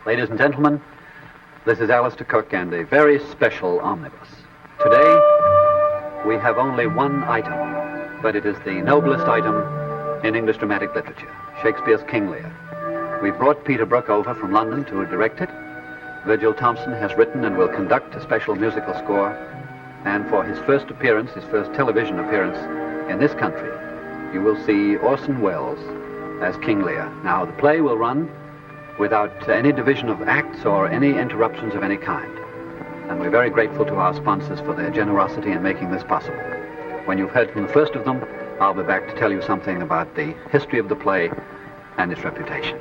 Ladies and gentlemen, this is Alistair Cooke and a very special Omnibus. Today, we have only one item, but it is the noblest item in English dramatic literature, Shakespeare's King Lear. We've brought Peter Brook over from London to direct it. Virgil Thompson has written and will conduct a special musical score. And for his first appearance, his first television appearance in this country, you will see Orson Welles as King Lear. Now, the play will run without any division of acts or any interruptions of any kind. And we're very grateful to our sponsors for their generosity in making this possible. When you've heard from the first of them, I'll be back to tell you something about the history of the play and its reputation.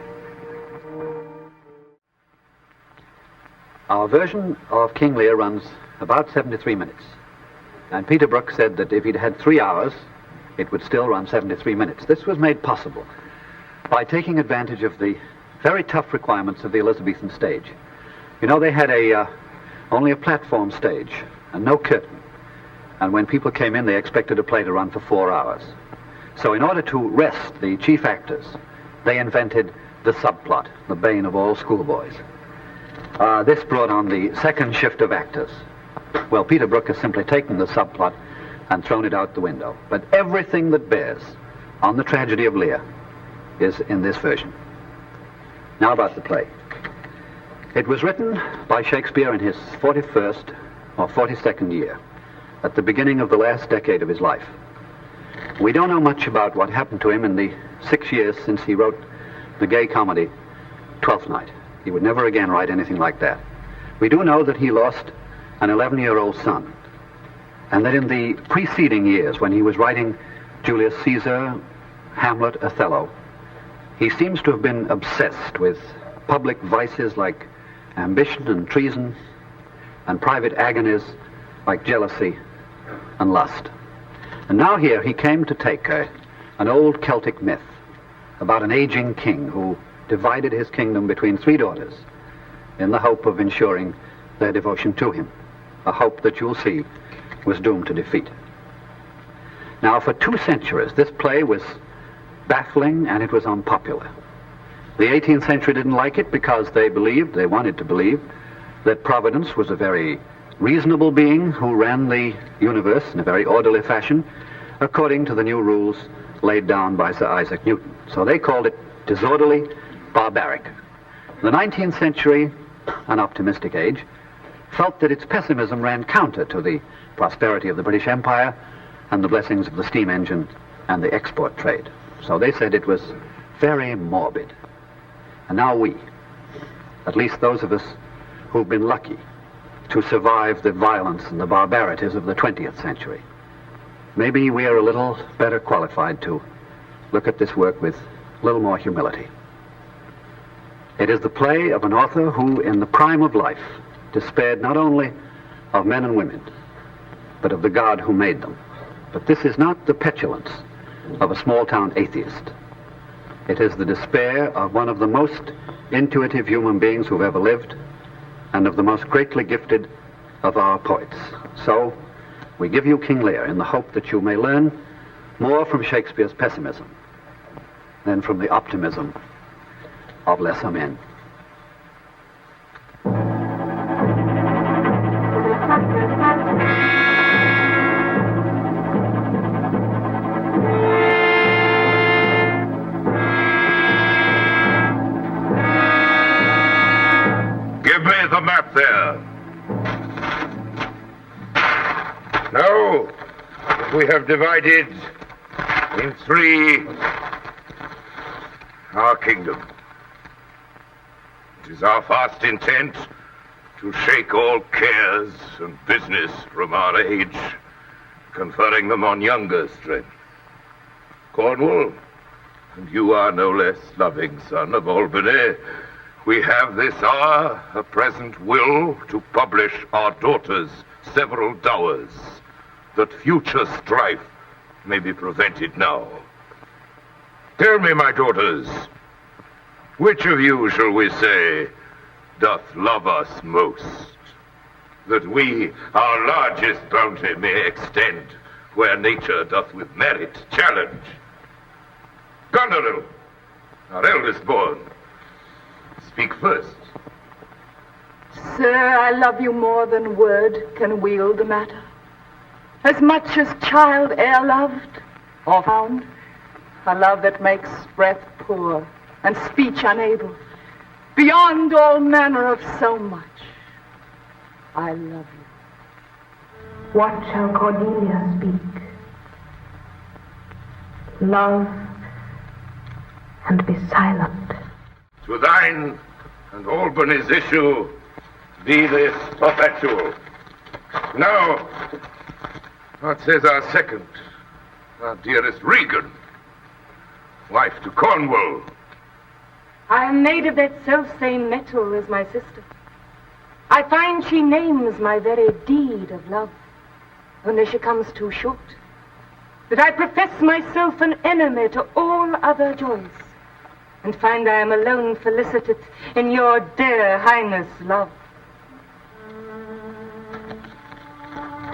Our version of King Lear runs about 73 minutes. And Peter Brook said that if he'd had 3 hours, it would still run 73 minutes. This was made possible by taking advantage of the very tough requirements of the Elizabethan stage. You know, they had only a platform stage and no curtain. And when people came in, they expected a play to run for 4 hours. So in order to rest the chief actors, they invented the subplot, the bane of all schoolboys. This brought on the second shift of actors. Well, Peter Brook has simply taken the subplot and thrown it out the window. But everything that bears on the tragedy of Lear is in this version. Now about the play. It was written by Shakespeare in his 41st or 42nd year, at the beginning of the last decade of his life. We don't know much about what happened to him in the 6 years since he wrote the gay comedy Twelfth Night. He would never again write anything like that. We do know that he lost an 11-year-old son, and that in the preceding years, when he was writing Julius Caesar, Hamlet, Othello, he seems to have been obsessed with public vices like ambition and treason, and private agonies like jealousy and lust. And now here he came to take an old Celtic myth about an aging king who divided his kingdom between 3 daughters in the hope of ensuring their devotion to him, a hope that you'll see was doomed to defeat. Now, for 2 centuries, this play was baffling and it was unpopular. The 18th century didn't like it because they wanted to believe, that Providence was a very reasonable being who ran the universe in a very orderly fashion, according to the new rules laid down by Sir Isaac Newton. So they called it disorderly, barbaric. The 19th century, an optimistic age, felt that its pessimism ran counter to the prosperity of the British Empire and the blessings of the steam engine and the export trade. So they said it was very morbid. And now we, at least those of us who've been lucky to survive the violence and the barbarities of the 20th century, maybe we are a little better qualified to look at this work with a little more humility. It is the play of an author who, in the prime of life, despaired not only of men and women, but of the God who made them. But this is not the petulance of a small-town atheist. It is the despair of one of the most intuitive human beings who've ever lived, and of the most greatly gifted of our poets. So, we give you King Lear in the hope that you may learn more from Shakespeare's pessimism than from the optimism of lesser men. Give me the map there. Now, we have divided in 3 our kingdom. It is our fast intent to shake all cares and business from our age, conferring them on younger strength. Cornwall, and you are no less loving son of Albany, we have this hour a present will to publish our daughters' several dowers, that future strife may be prevented now. Tell me, my daughters, which of you, shall we say, doth love us most, that we our largest bounty may extend where nature doth with merit challenge? Goneril, our eldest born, speak first. Sir, I love you more than word can wield the matter. As much as child e'er loved or found, a love that makes breath poor and speech unable, beyond all manner of so much. I love you. What shall Cordelia speak? Love and be silent. To thine and Albany's issue be this perpetual. Now, what says our second, our dearest Regan, wife to Cornwall? I am made of that self-same metal as my sister. I find she names my very deed of love, only she comes too short. That I profess myself an enemy to all other joys, and find I am alone felicited in your dear highness' love.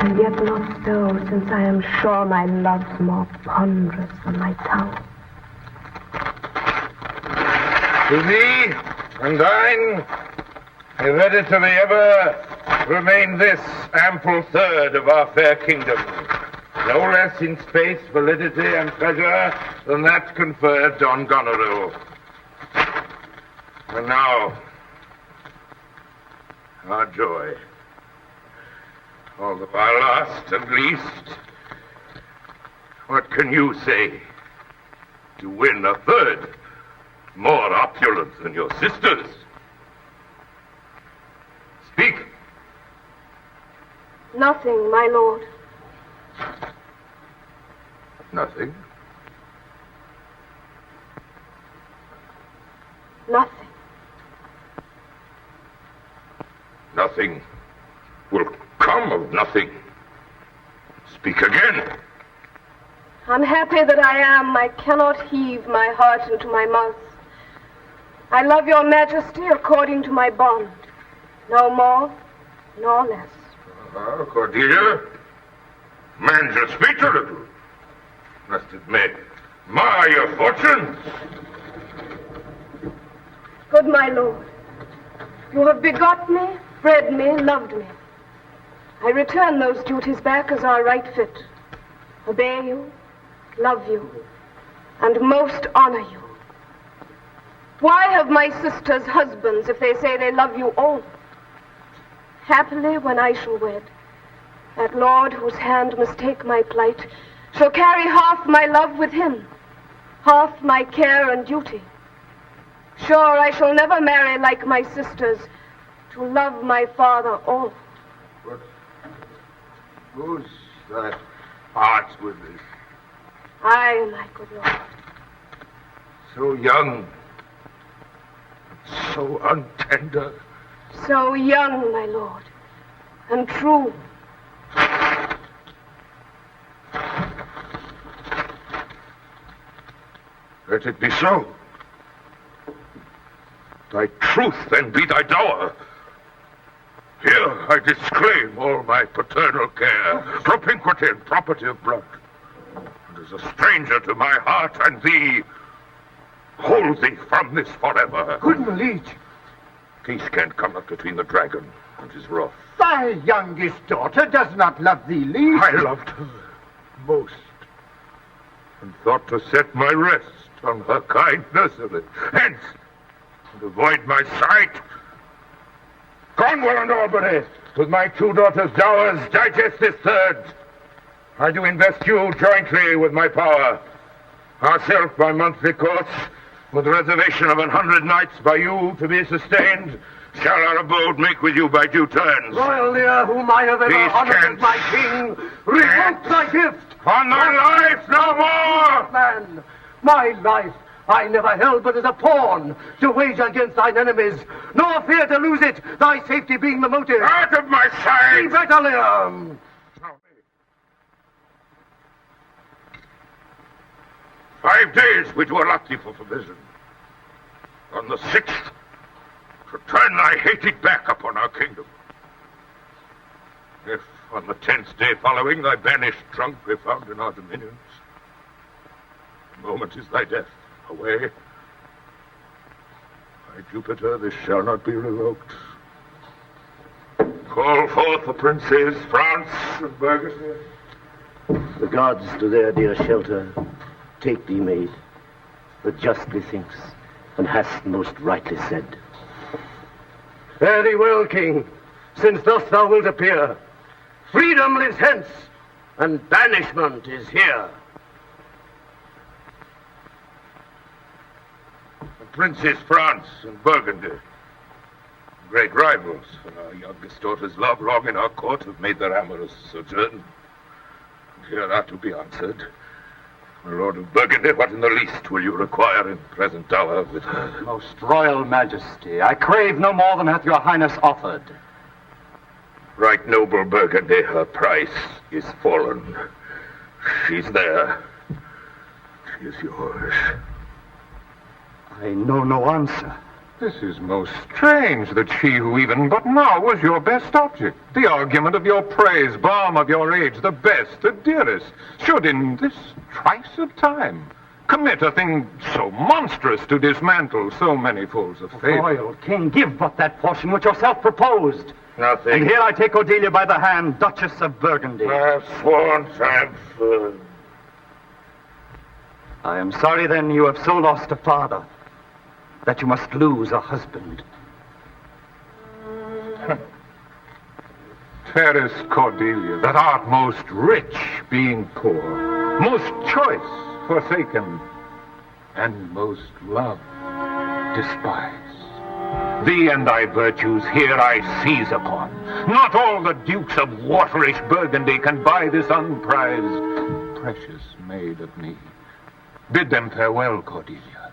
And yet not so, since I am sure my love's more ponderous than my tongue. To thee and thine, hereditary ever, remain this ample third of our fair kingdom, no less in space, validity, and treasure than that conferred on Goneril. And now, our joy, although our last and least, what can you say to win a third, more opulent than your sisters? Speak. Nothing, my lord. Nothing? Nothing. Nothing will come of nothing. Speak again. Unhappy that I am, I cannot heave my heart into my mouth. I love your majesty according to my bond, no more, nor less. Cordelia, man just speak a little. Must admit, mar your fortunes. Good my lord, you have begot me, bred me, loved me. I return those duties back as are right fit. Obey you, love you, and most honor you. Why have my sisters husbands if they say they love you all? Happily, when I shall wed, that lord whose hand must take my plight shall carry half my love with him, half my care and duty. Sure, I shall never marry like my sisters, to love my father all. But who's that parts with this? I, my good lord. So young, so untender. So young, my lord, and true. Let it be so. Thy truth then be thy dower. Here I disclaim all my paternal care, propinquity and property of blood. And as a stranger to my heart and thee, hold thee from this forever. Good my liege. Peace can't come up between the dragon and his wrath. Thy youngest daughter does not love thee least. I loved her most, and thought to set my rest on her kind nursery. Hence, and avoid my sight. Cornwall and Albany, with my two daughters' dowers, digest this third. I do invest you jointly with my power. Ourself by monthly course, with reservation of 100 nights by you to be sustained, shall our abode make with you by due turns. Royal Lear, whom I have ever honored as my king, revoke thy gift. On thy life no more! Man, my life I never held but as a pawn to wage against thine enemies, nor fear to lose it, thy safety being the motive. Out of my sight! Be better, Lear. 5 days we do allot thee for provision. On the 6th, to turn thy hated back upon our kingdom. If on the 10th day following thy banished trunk be found in our dominions, the moment is thy death. Away. By Jupiter, this shall not be revoked. Call forth the princes, France and Burgundy. The gods to their dear shelter take thee, maid. But justly thinks, and hast most rightly said. Fare thee well, king, since thus thou wilt appear. Freedom lives hence, and banishment is here. The princes France and Burgundy, great rivals for our youngest daughter's love, long in our court have made their amorous sojourn. And here are to be answered. My Lord of Burgundy, what in the least will you require in present hour with her? Most royal majesty, I crave no more than hath your highness offered. Right noble Burgundy, her price is fallen. She's there. She is yours. I know no answer. This is most strange that she who even but now was your best object, the argument of your praise, balm of your age, the best, the dearest, should in this trice of time commit a thing so monstrous to dismantle so many folds of faith. Royal king, give but that portion which yourself proposed. Nothing. And here I take Cordelia by the hand, Duchess of Burgundy. I have sworn time firm. I am sorry then you have so lost a father, that you must lose a husband. Fairest Cordelia, that art most rich, being poor, most choice, forsaken, and most loved, despised. Thee and thy virtues here I seize upon. Not all the dukes of waterish Burgundy can buy this unprized, precious maid of me. Bid them farewell, Cordelia.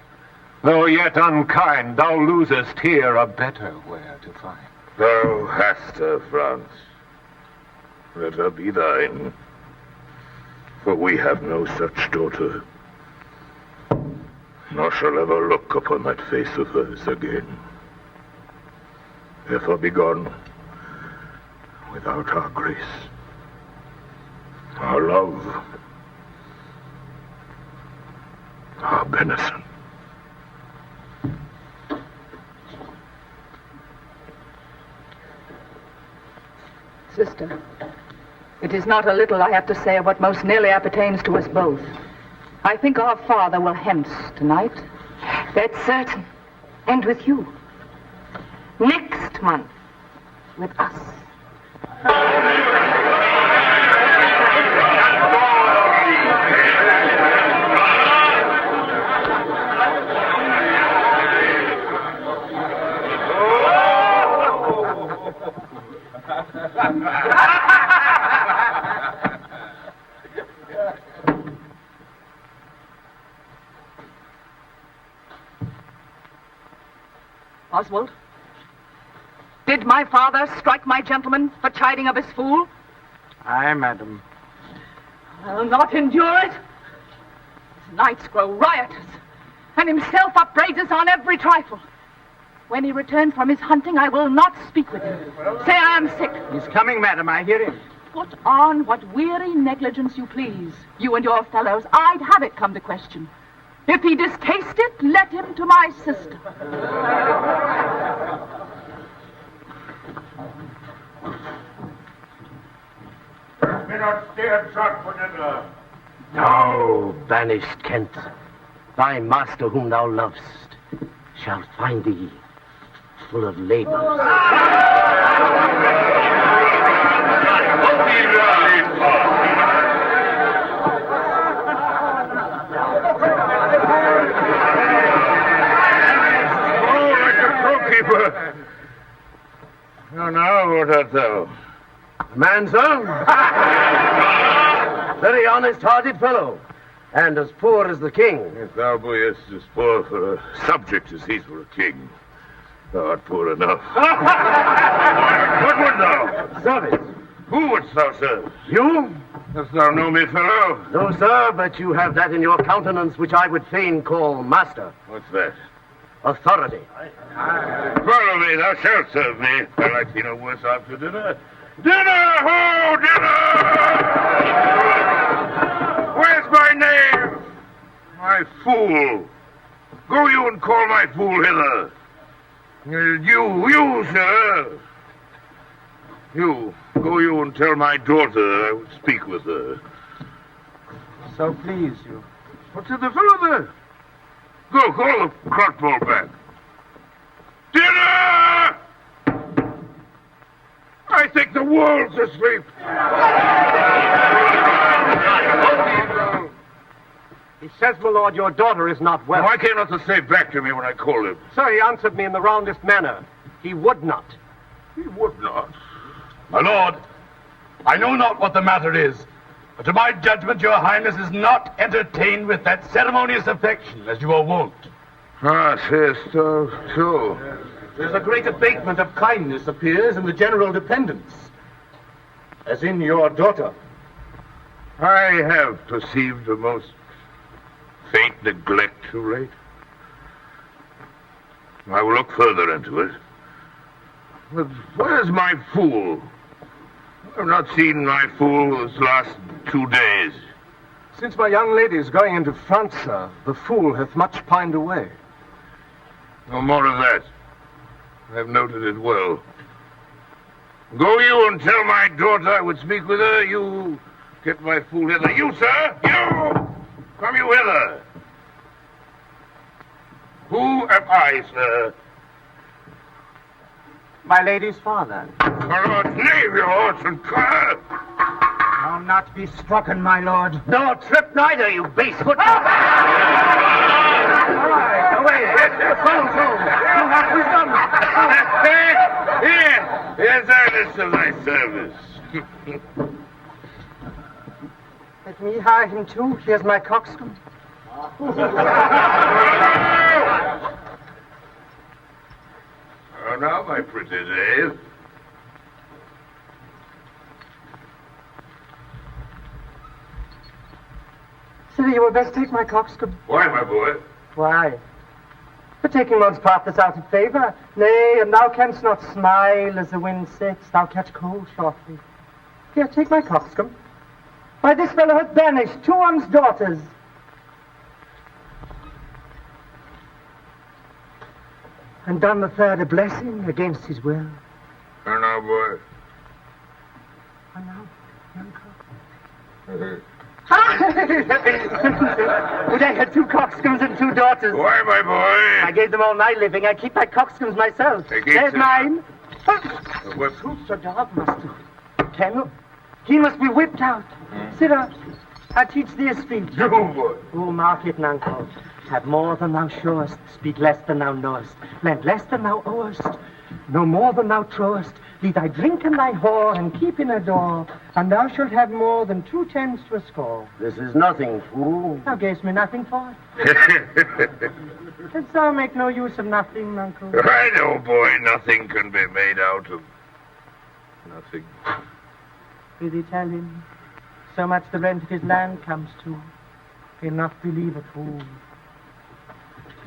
Though yet unkind, thou losest here a better where to find. Thou hast her, France. Let her be thine. For we have no such daughter, nor shall ever look upon that face of hers again. Ever be gone without our grace, our love, our benison. Sister, it is not a little I have to say of what most nearly appertains to us both. I think our father will hence tonight. That's certain. And with you. Next month, with us. Oswald, did my father strike my gentleman for chiding of his fool? Aye, madam. I'll not endure it. His nights grow riotous, and himself upbraids on every trifle. When he returns from his hunting, I will not speak with him. Say I am sick. He's coming, madam, I hear him. Put on what weary negligence you please, you and your fellows. I'd have it come to question. If he distaste it, let him to my sister. Be not scared, shot for dinner. Thou, banished Kent, thy master whom thou lovest shall find thee full of labors. Now, what art thou? Man, sir? Very honest-hearted fellow, and as poor as the king. If thou beest as poor for a subject as he's for a king, thou art poor enough. What would thou? Service. Who wouldst thou serve? You? Dost thou know me, fellow? No, sir, but you have that in your countenance which I would fain call master. What's that? Authority. Follow me, thou shalt serve me. I like thee no worse after dinner. Dinner! Ho! Dinner! Where's my knave? My fool. Go you and call my fool hither. You, sir. Go you and tell my daughter I would speak with her. So please you. What's in the fellow there? Go, call the crossbow back. Dinner! I think the world's asleep. He says, my lord, your daughter is not well. Why came not to say back to me when I called him? Sir, he answered me in the roundest manner. He would not. He would not. My lord, I know not what the matter is, but to my judgment your highness is not entertained with that ceremonious affection as you are wont. Ah, sayest thou so? There's a great abatement of kindness appears in the general dependence, as in your daughter. I have perceived a most faint neglect too late. I will look further into it. But where's my fool? I've not seen my fool this last 2 days. Since my young lady is going into France, sir, the fool hath much pined away. No more of that. I've noted it well. Go you and tell my daughter I would speak with her. You get my fool hither. You, sir! You! Come you hither. Who am I, sir? My lady's father. My lord's knave, your horse and car. I'll not be strucken, my lord. Nor trip neither, you base foot. All right, away. Follow through. You have wisdom. Here's earnest of thy service. Let me hire him too. Here's my coxcomb. Oh, now, my pretty Dave. Sir, you had best take my coxcomb. Why, my boy? Why? For taking one's part that's out of favour. Nay, and thou canst not smile as the wind sets. Thou catch cold shortly. Here, take my coxcomb. Why, this fellow hath banished 2 one's daughters. And done the third a blessing against his will. And now, boy. And now, young cock. Would I had 2 coxcombs and 2 daughters? Why, my boy? I gave them all my living. I keep my coxcombs myself. There's mine. Who's the dog, master? Kennel. He must be whipped out. Sit up. I teach thee a speech. No, boy. Oh, mark it, Nuncle. Have more than thou showest. Speak less than thou knowest. Lend less than thou owest. No more than thou trowest. Leave thy drink and thy whore, and keep in a door, and thou shalt have more than 2 tens to a score. This is nothing, fool. Thou gavest me nothing for it. Canst thou make no use of nothing, Uncle? I know, boy, nothing can be made out of nothing. Prithee tell him, so much the rent of his land comes to. He'll not believe a fool.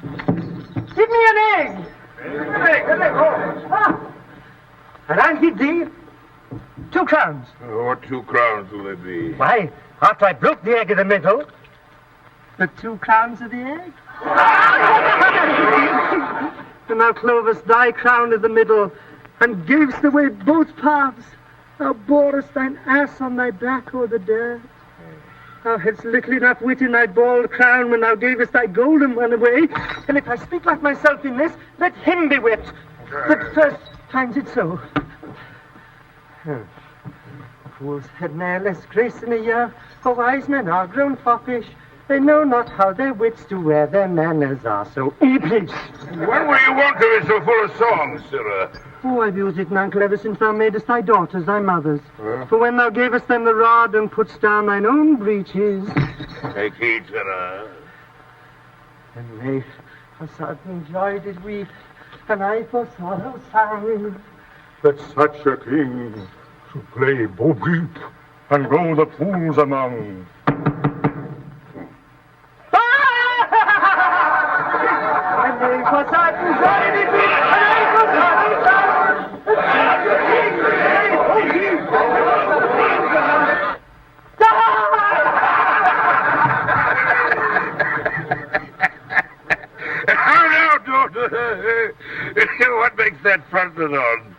Give me an egg! And I'll give thee 2 crowns. What 2 crowns will they be? Why, after I broke the egg in the middle, the 2 crowns of the egg. And thou clovest thy crown in the middle, and gavest away both parts. Thou borest thine ass on thy back o'er the dirt. Thou hadst little enough wit in thy bald crown when thou gavest thy golden one away. And if I speak like myself in this, let him be whipped. But first finds it so. Fools had ne'er less grace in a year, for wise men are grown foppish. They know not how their wits do wear, their manners are so impish. When were you wont to be so full of songs, sirrah? Oh, I've used it, Nuncle, ever since thou madest thy daughters thy mothers. For when thou gavest them the rod and putst down thine own breeches. Take heed, sirrah. And they for sudden joy did weep, and I for sorrow sang. That such a king should play Bo Peep and go the fools among. And they for sudden joy did weep, and I for sorrow sang. How now, daughter? What makes that fronted on?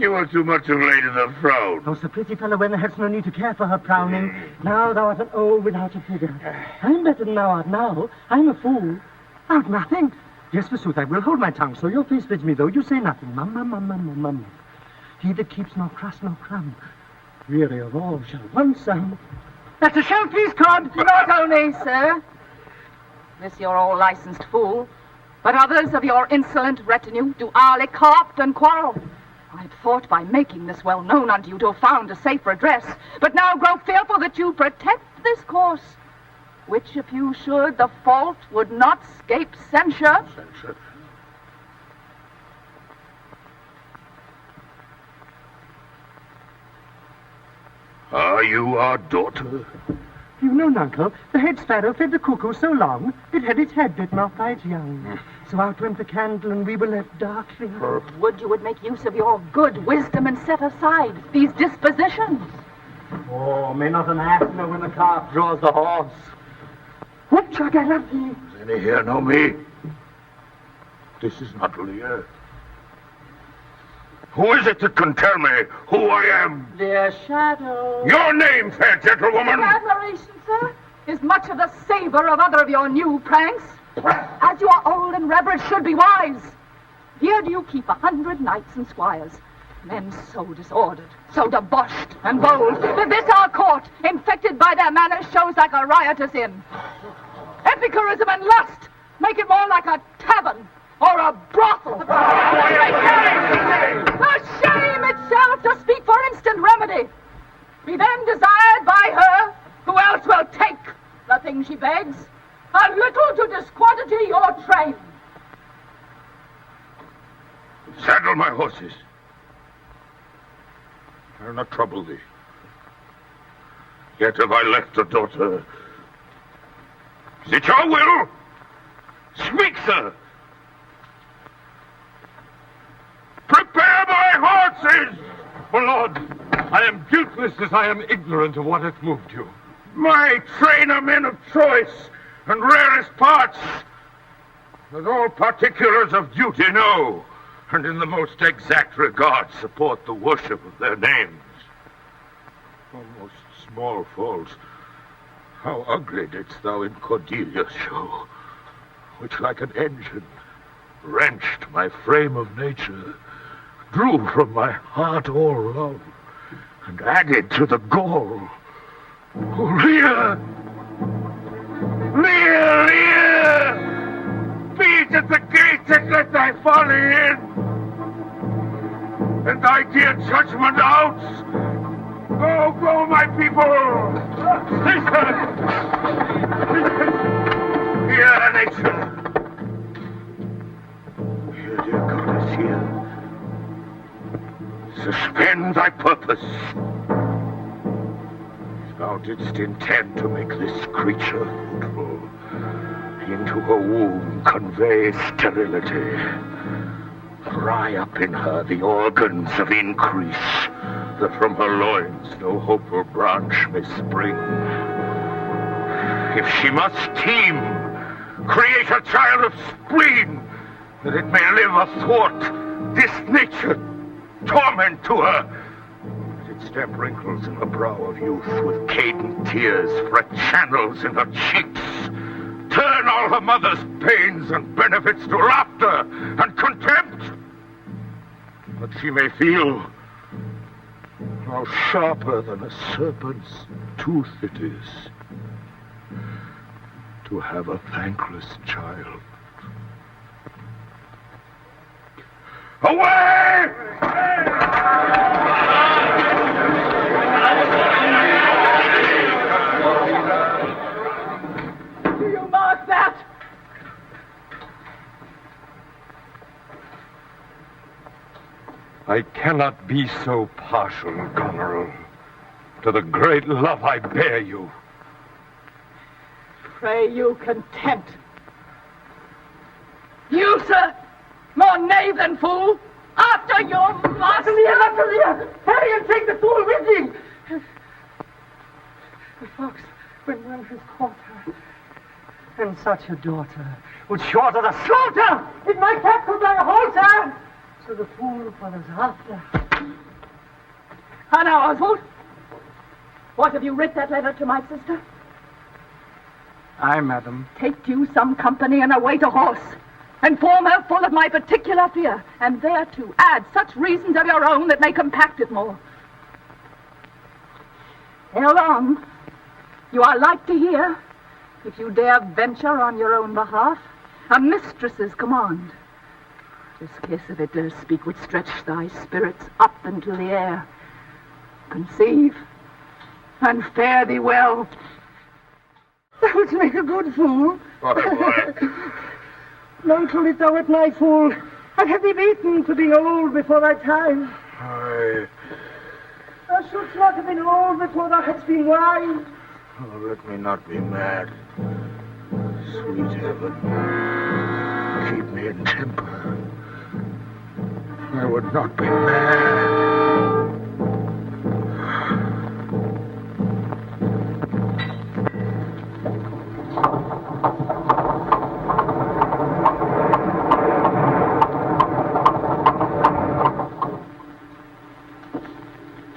You were too much of late in the frown. How's the pretty fellow when there has no need to care for her frowning? Now thou art an old without a figure. I'm better than thou art now. I'm a fool. Thou'rt nothing. Yes, forsooth, I will hold my tongue, so your face bids me, though you say nothing. Mum. He that keeps nor crust nor crumb, weary of all shall want some. That's a shout, please, Cod. Not only, sir, this your all licensed fool, but others of your insolent retinue do hourly carp and quarrel. I'd thought by making this well known unto you to have found a safe redress, but now grow fearful that you protect this course, which if you should, the fault would not scape censure. Are you our daughter? You know, Uncle, the head sparrow fed the cuckoo so long, it had its head bitten off by its young. So out went the candle, and we were left darkly. Would you would make use of your good wisdom and set aside these dispositions? Oh, may not an ass know when the cart draws the horse? What chuck I love thee? Does any here know me? This is not Lear. Who is it that can tell me who I am? Dear Shadow. Your name, fair gentlewoman? Admiration, sir, is much of the savor of other of your new pranks. As you are old and reverend, should be wise. Here do you keep 100 knights and squires, men so disordered, so debauched and bold, that this our court, infected by their manners, shows like a riotous inn. Epicurism and lust make it more like a tavern or a brothel. The shame itself to speak for instant remedy. Be then desired by her, who else will take the thing she begs, a little to disquantity your train. Saddle my horses. I'll not trouble thee. Yet have I left a daughter. Is it your will? Speak, sir. Prepare my horses! My lord, I am guiltless as I am ignorant of what hath moved you. My train are men of choice and rarest parts, that all particulars of duty know, and in the most exact regard support the worship of their names. Almost small faults, how ugly didst thou in Cordelia show, which like an engine wrenched my frame of nature, drew from my heart all love, and added to the gall. Oh, Lear! Lear! Lear! Beat at the gates and let thy folly in, and thy dear judgment out. Go, go, my people! Listen! Hear nature! Hear, dear goddess, hear. Suspend thy purpose. Thou didst intend to make this creature fruitful, into her womb convey sterility, fry up in her the organs of increase, that from her loins no hopeful branch may spring. If she must teem, create a child of spleen, that it may live athwart this nature, torment to her. Its step wrinkles in the brow of youth with cadent tears fret channels in her cheeks, turn all her mother's pains and benefits to laughter and contempt, that she may feel how sharper than a serpent's tooth it is to have a thankless child. Away! Do you mark that? I cannot be so partial, Goneril, to the great love I bear you. Pray you content. You, sir, more knave than fool, after your master. After Lear! Hurry and take the fool with thee! The fox, when one has caught her, and such a daughter, would shorter the slaughter if my cat could lay a halter. So the fool follows after. And now, Oswald, what have you writ that letter to my sister? Aye, madam. Take you some company and await a horse. Inform her full of my particular fear, and thereto add such reasons of your own that may compact it more. Ere long, you are like to hear, if you dare venture on your own behalf, a mistress's command. The scarce of it dare speak would stretch thy spirits up into the air. Conceive, and fare thee well. Thou wouldst make a good fool. What a boy. Long till it thou art my fool, and have thee beaten for being old before thy time. Aye. Thou shouldst not have been old before thou hadst been wise. Oh, let me not be mad. Sweet heaven, keep me in temper. I would not be mad.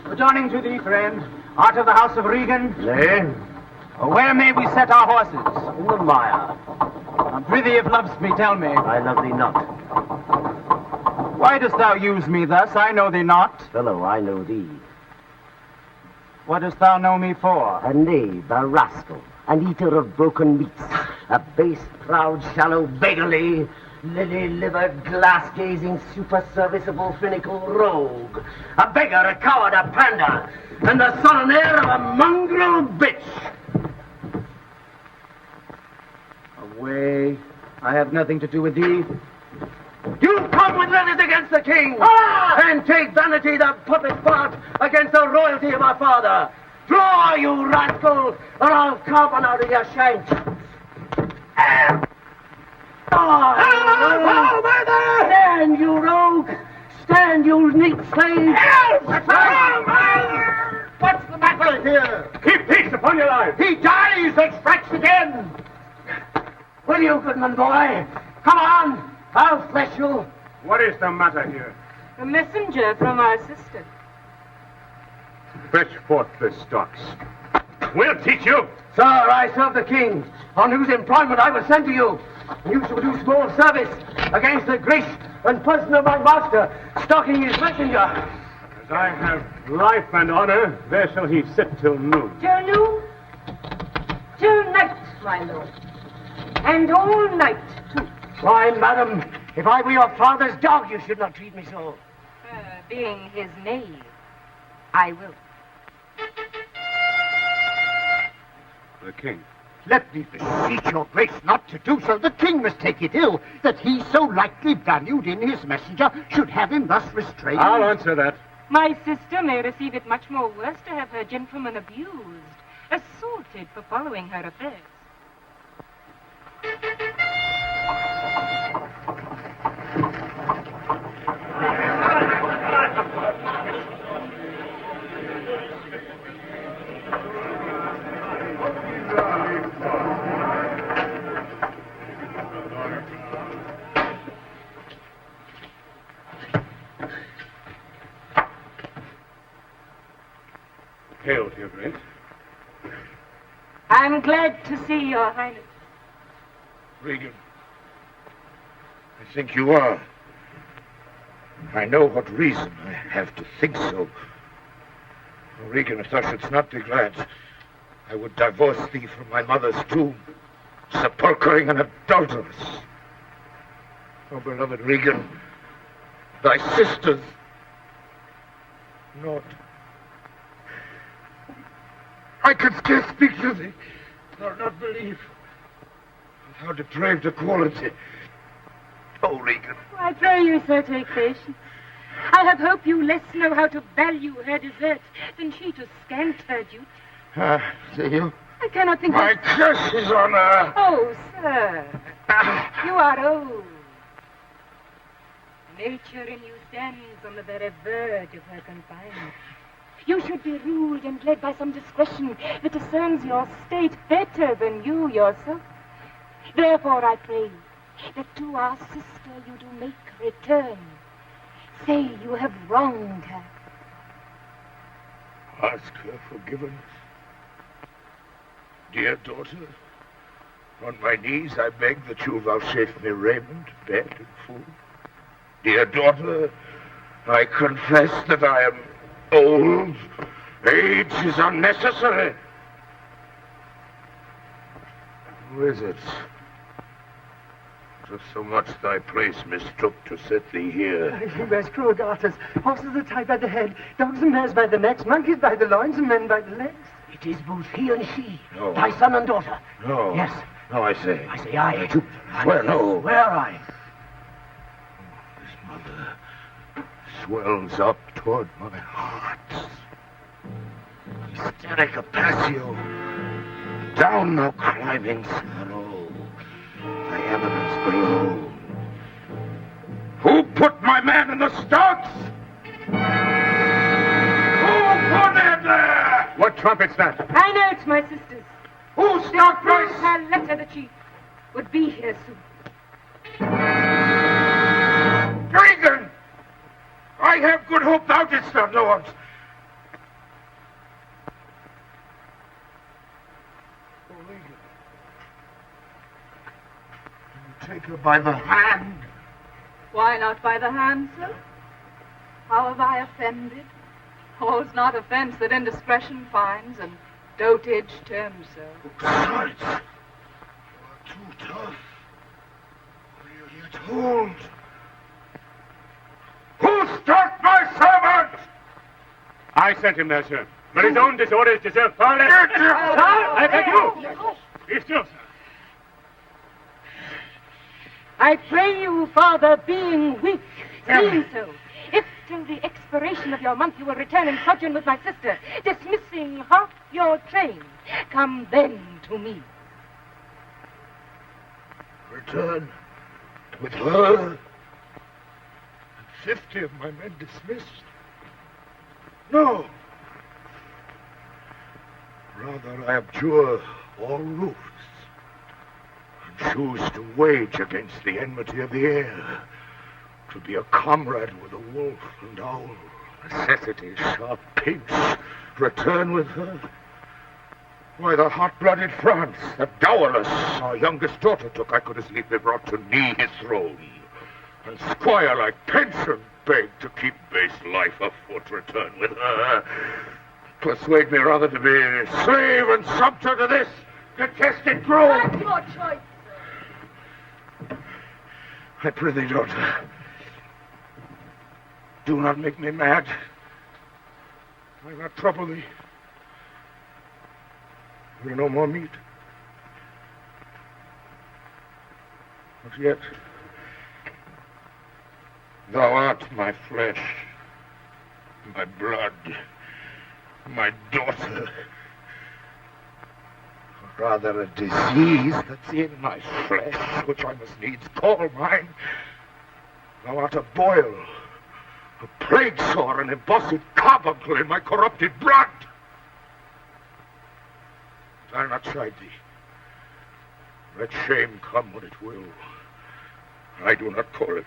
Returning to thee, friend, art of the house of Regan? Nay, Where may we set our horses? in the mire. Prithee, if lovest me, tell me. I love thee not. Why dost thou use me thus? I know thee not. Fellow, I know thee. What dost thou know me for? A knave, a rascal, an eater of broken meats, a base, proud, shallow, beggarly, lily-livered, glass-gazing, super-serviceable, finical rogue, a beggar, a coward, a pander, and the son and heir of a mongrel bitch. Away. I have nothing to do with thee. You come with letters against the king, and take vanity, the puppet part, against the royalty of our father. Draw, you rascal, or I'll carbon out of your shank. Stand, you rogue! Stand, you neat slave! What's the matter here? Keep peace upon your life. He dies and strikes again! Will you, goodman boy? Come on! I'll flesh you! What is the matter here? A messenger from our sister. Fetch forth the stocks. We'll teach you. Sir, I serve the king, on whose employment I was sent to you. You shall do small service against the grace and person of my master, stalking his messenger. As I have life and honor, there shall he sit till noon. Till noon? Till night, my lord. And all night, too. Why, madam, if I were your father's dog, you should not treat me so. Being his knave, I will. The king. Let me beseech your grace not to do so. The king must take it ill that he so lightly valued in his messenger should have him thus restrained. I'll answer that. My sister may receive it much more worse to have her gentleman abused, assaulted for following her affairs. Hail, dear Grace. I'm glad to see your highness. Regan, I think you are. I know what reason I have to think so. Oh, Regan, if thou shouldst not be glad, I would divorce thee from my mother's tomb, sepulchring an adulteress. Oh, beloved Regan, thy sisters, naught. I could scarce speak to thee, nor not believe. Thou depraved a quality. Oh, Regan. I pray you, sir, take patience. I have hope you less know how to value her deserts than she to scant her duty. See you? I cannot think My curse is on her. Oh, sir, you are old. Nature in you stands on the very verge of her confinement. You should be ruled and led by some discretion that discerns your state better than you yourself. Therefore, I pray you that to our sister you do make return. Say you have wronged her. Ask her forgiveness. Dear daughter, on my knees I beg that you vouchsafe me raiment, bed, and food. Dear daughter, I confess that I am old. Age is unnecessary. Who is it? Just so much thy place mistook to set thee here. Where's cruel daughters? Horses are tied by the head, dogs and mares by the necks, monkeys by the loins, and men by the legs. It is both he and she. No. Thy son and daughter. No. Yes. No, I say. I say I. You swear no. Swear I. This mother swells up toward my heart. Hysterica passio. Down, thou climbing sorrow. Thy eminence below. Who put my man in the stocks? Who put it there? What trumpet's that? I know it's my sister's. Who stopped my... Her letter, the chief, would be here soon. Regan! I have good hope thou didst not know of. Take her by the hand. Why not by the hand, sir? How have I offended? All's not offense that indiscretion finds, and dotage terms so. Besides, you are too tough. Will you yet hold? Who stopped my servant? I sent him there, sir. But his own disorders deserve far less. Sir, I beg you. Be still, sir. I pray you, father, being weak, being so, if till the expiration of your month you will return and sojourn with my sister, dismissing half your train, come then to me. Return with her and 50 of my men dismissed? No. Rather, I abjure all roofs and choose to wage against the enmity of the air, to be a comrade with the wolf and owl. Necessity's sharp pinch. Return with her. Why, the hot-blooded France, the dowerless, our youngest daughter took, I could as lief be brought to knee his throne, and squire like pension beg to keep base life afoot. Return with her. Persuade me rather to be slave and sumpter to this detested grove. That's your choice, sir. I prithee, daughter, do not make me mad. I will not trouble thee. Will no more meat. But yet, thou art my flesh, my blood, my daughter. Or rather a disease that's in my flesh, which I must needs call mine. Thou art a boil, a plague sore, an embossed carbuncle in my corrupted blood. I'll not chide thee. Let shame come when it will. I do not call it.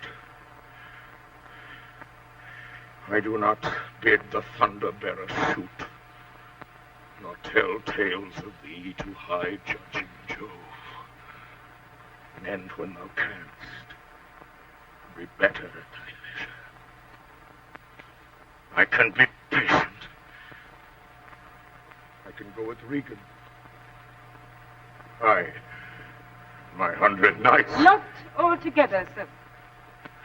I do not bid the thunder-bearer shoot, nor tell tales of thee to high judging Jove. An end when thou canst, be better at thy leisure. I can be patient. I can go with Regan. I, my 100 knights. Not altogether, sir.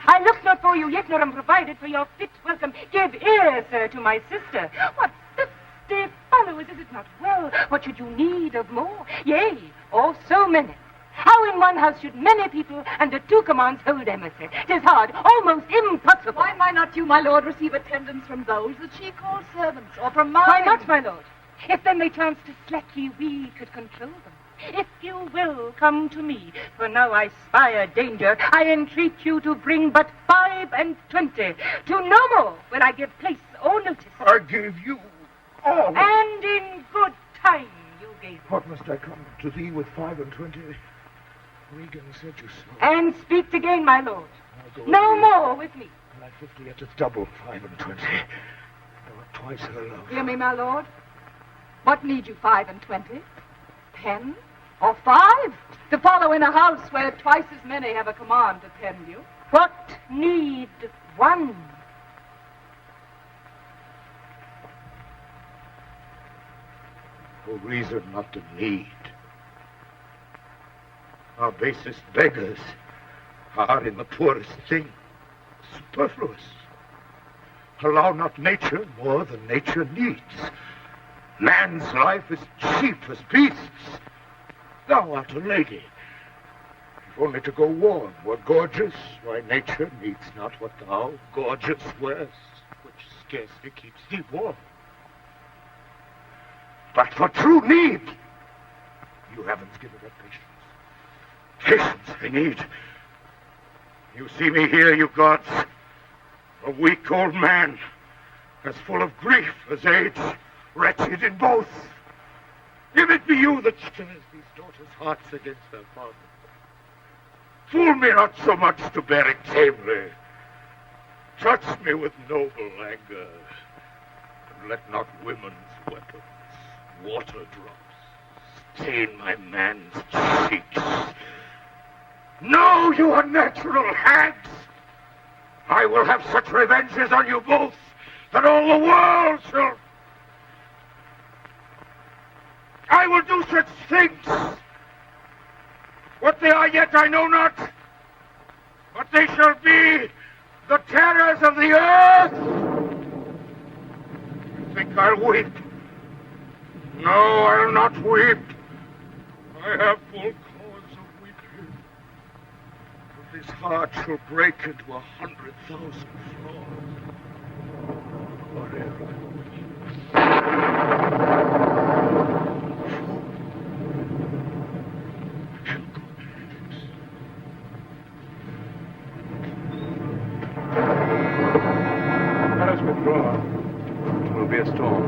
I look not for you yet, nor am provided for your fit welcome. Give ear, sir, to my sister. What 50 followers, is it not well? What should you need of more? Yea, or so many. How in one house should many people under 2 commands hold embassy? 'Tis hard, almost impossible. Why might not you, my lord, receive attendance from those that she calls servants, or from mine? Why not, my lord? If then they chance to slack ye, we could control them. If you will, come to me, for now I spy a danger. I entreat you to bring but 5 and 20. To no more will I give place or notice. I gave you all. And in good time you gave me. What must I come to thee with 5 and 20? Regan said you so. And speak again, my lord. I'll go No with more with me. I 50, yet it's double 5 and 20. Thou art twice her love. Hear me, my lord. What need you 5 and 20? 10 or 5? To follow in a house where twice as many have a command to tend you? What need 1? No reason not to need. Our basest beggars are in the poorest thing superfluous. Allow not nature more than nature needs. Man's life is cheap as beasts. Thou art a lady. If only to go warm were gorgeous, why nature needs not what thou, gorgeous, wearest, which scarcely keeps thee warm. But for true need, you haven't given up patience. Patience I need. You see me here, you gods, a weak old man, as full of grief as age, wretched in both. If it be you that stirs these daughters' hearts against their father, fool me not so much to bear it tamely. Touch me with noble anger, and let not women's weapons, water drops, stain my man's cheeks. No, you unnatural hags! I will have such revenges on you both that all the world shall... I will do such things. What they are yet I know not, but they shall be the terrors of the earth. You think I'll weep? No, I'll not weep. I have full cause of weeping. For this heart shall break into 100,000 flaws. Whatever I Let us withdraw. It will be a storm.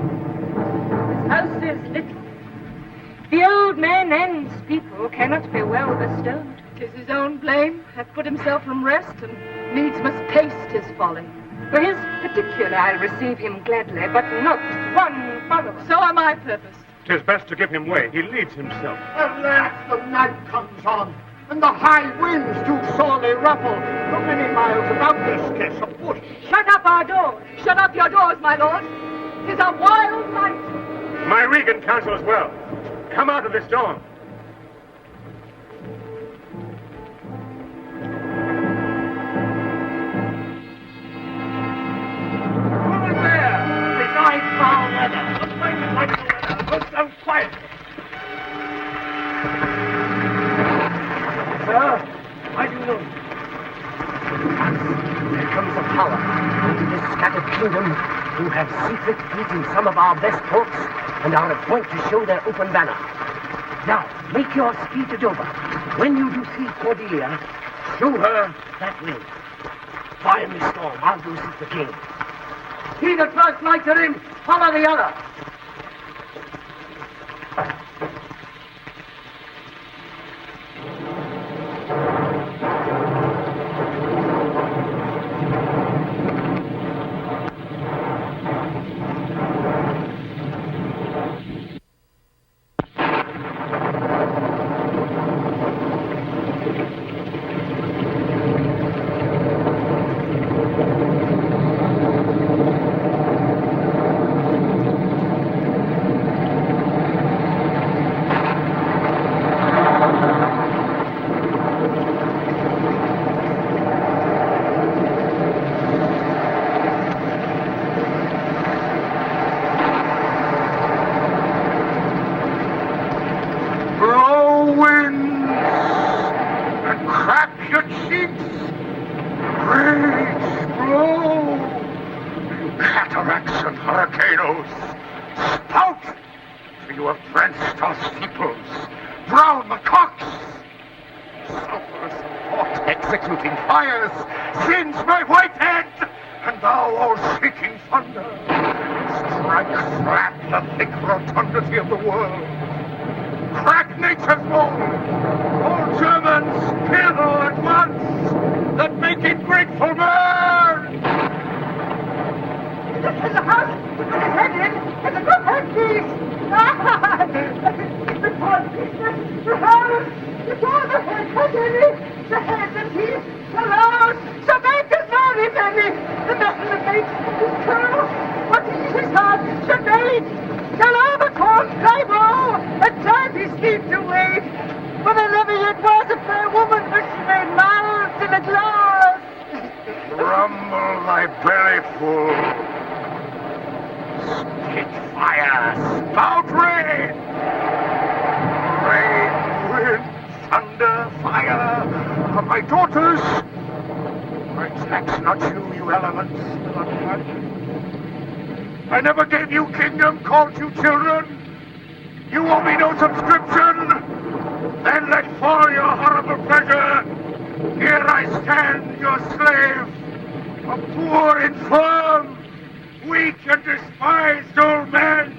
This house is little. The old man and his people cannot be well bestowed. 'Tis his own blame, hath put himself from rest, and needs must taste his folly. For his particular I'll receive him gladly, but not 1 follower. So am I purposed. 'Tis best to give him way. He leads himself. Alas, the night comes on, and the high winds do sorely ruffle. For many miles about there's scarce a bush. Shut up our doors. Shut up your doors, my lord. 'Tis a wild night. My Regan counsels well. Come out of this storm. Over there, beside foul weather. The place is like the weather. Look so quiet. Sir, I do know. There comes a power into this scattered kingdom who have secret fleet in some of our best ports and are at point to show their open banner. Now, make your speed to Dover. When you do see Cordelia, show her that way. Fire in the storm, I'll go seek the king. He that first lights her in, follow the other. That make it grateful man! A penny! The head and teeth! The louse! The baker's very penny! The metal of bait! His curl! What is his heart? The bait! Shall all the corn cry woe! A time he schemed to wait! For the levy it was a fair woman, but she made mouths in a glass! Rumble thy belly full. Spit fire, spout rain! Rain, wind, thunder, fire are my daughters. I tax not you, you elements, not blood. I never gave you kingdom, called you children. You owe me no subscription. Then let fall your horrible pleasure. Here I stand, your slave, a poor, infirm, weak and despised old man.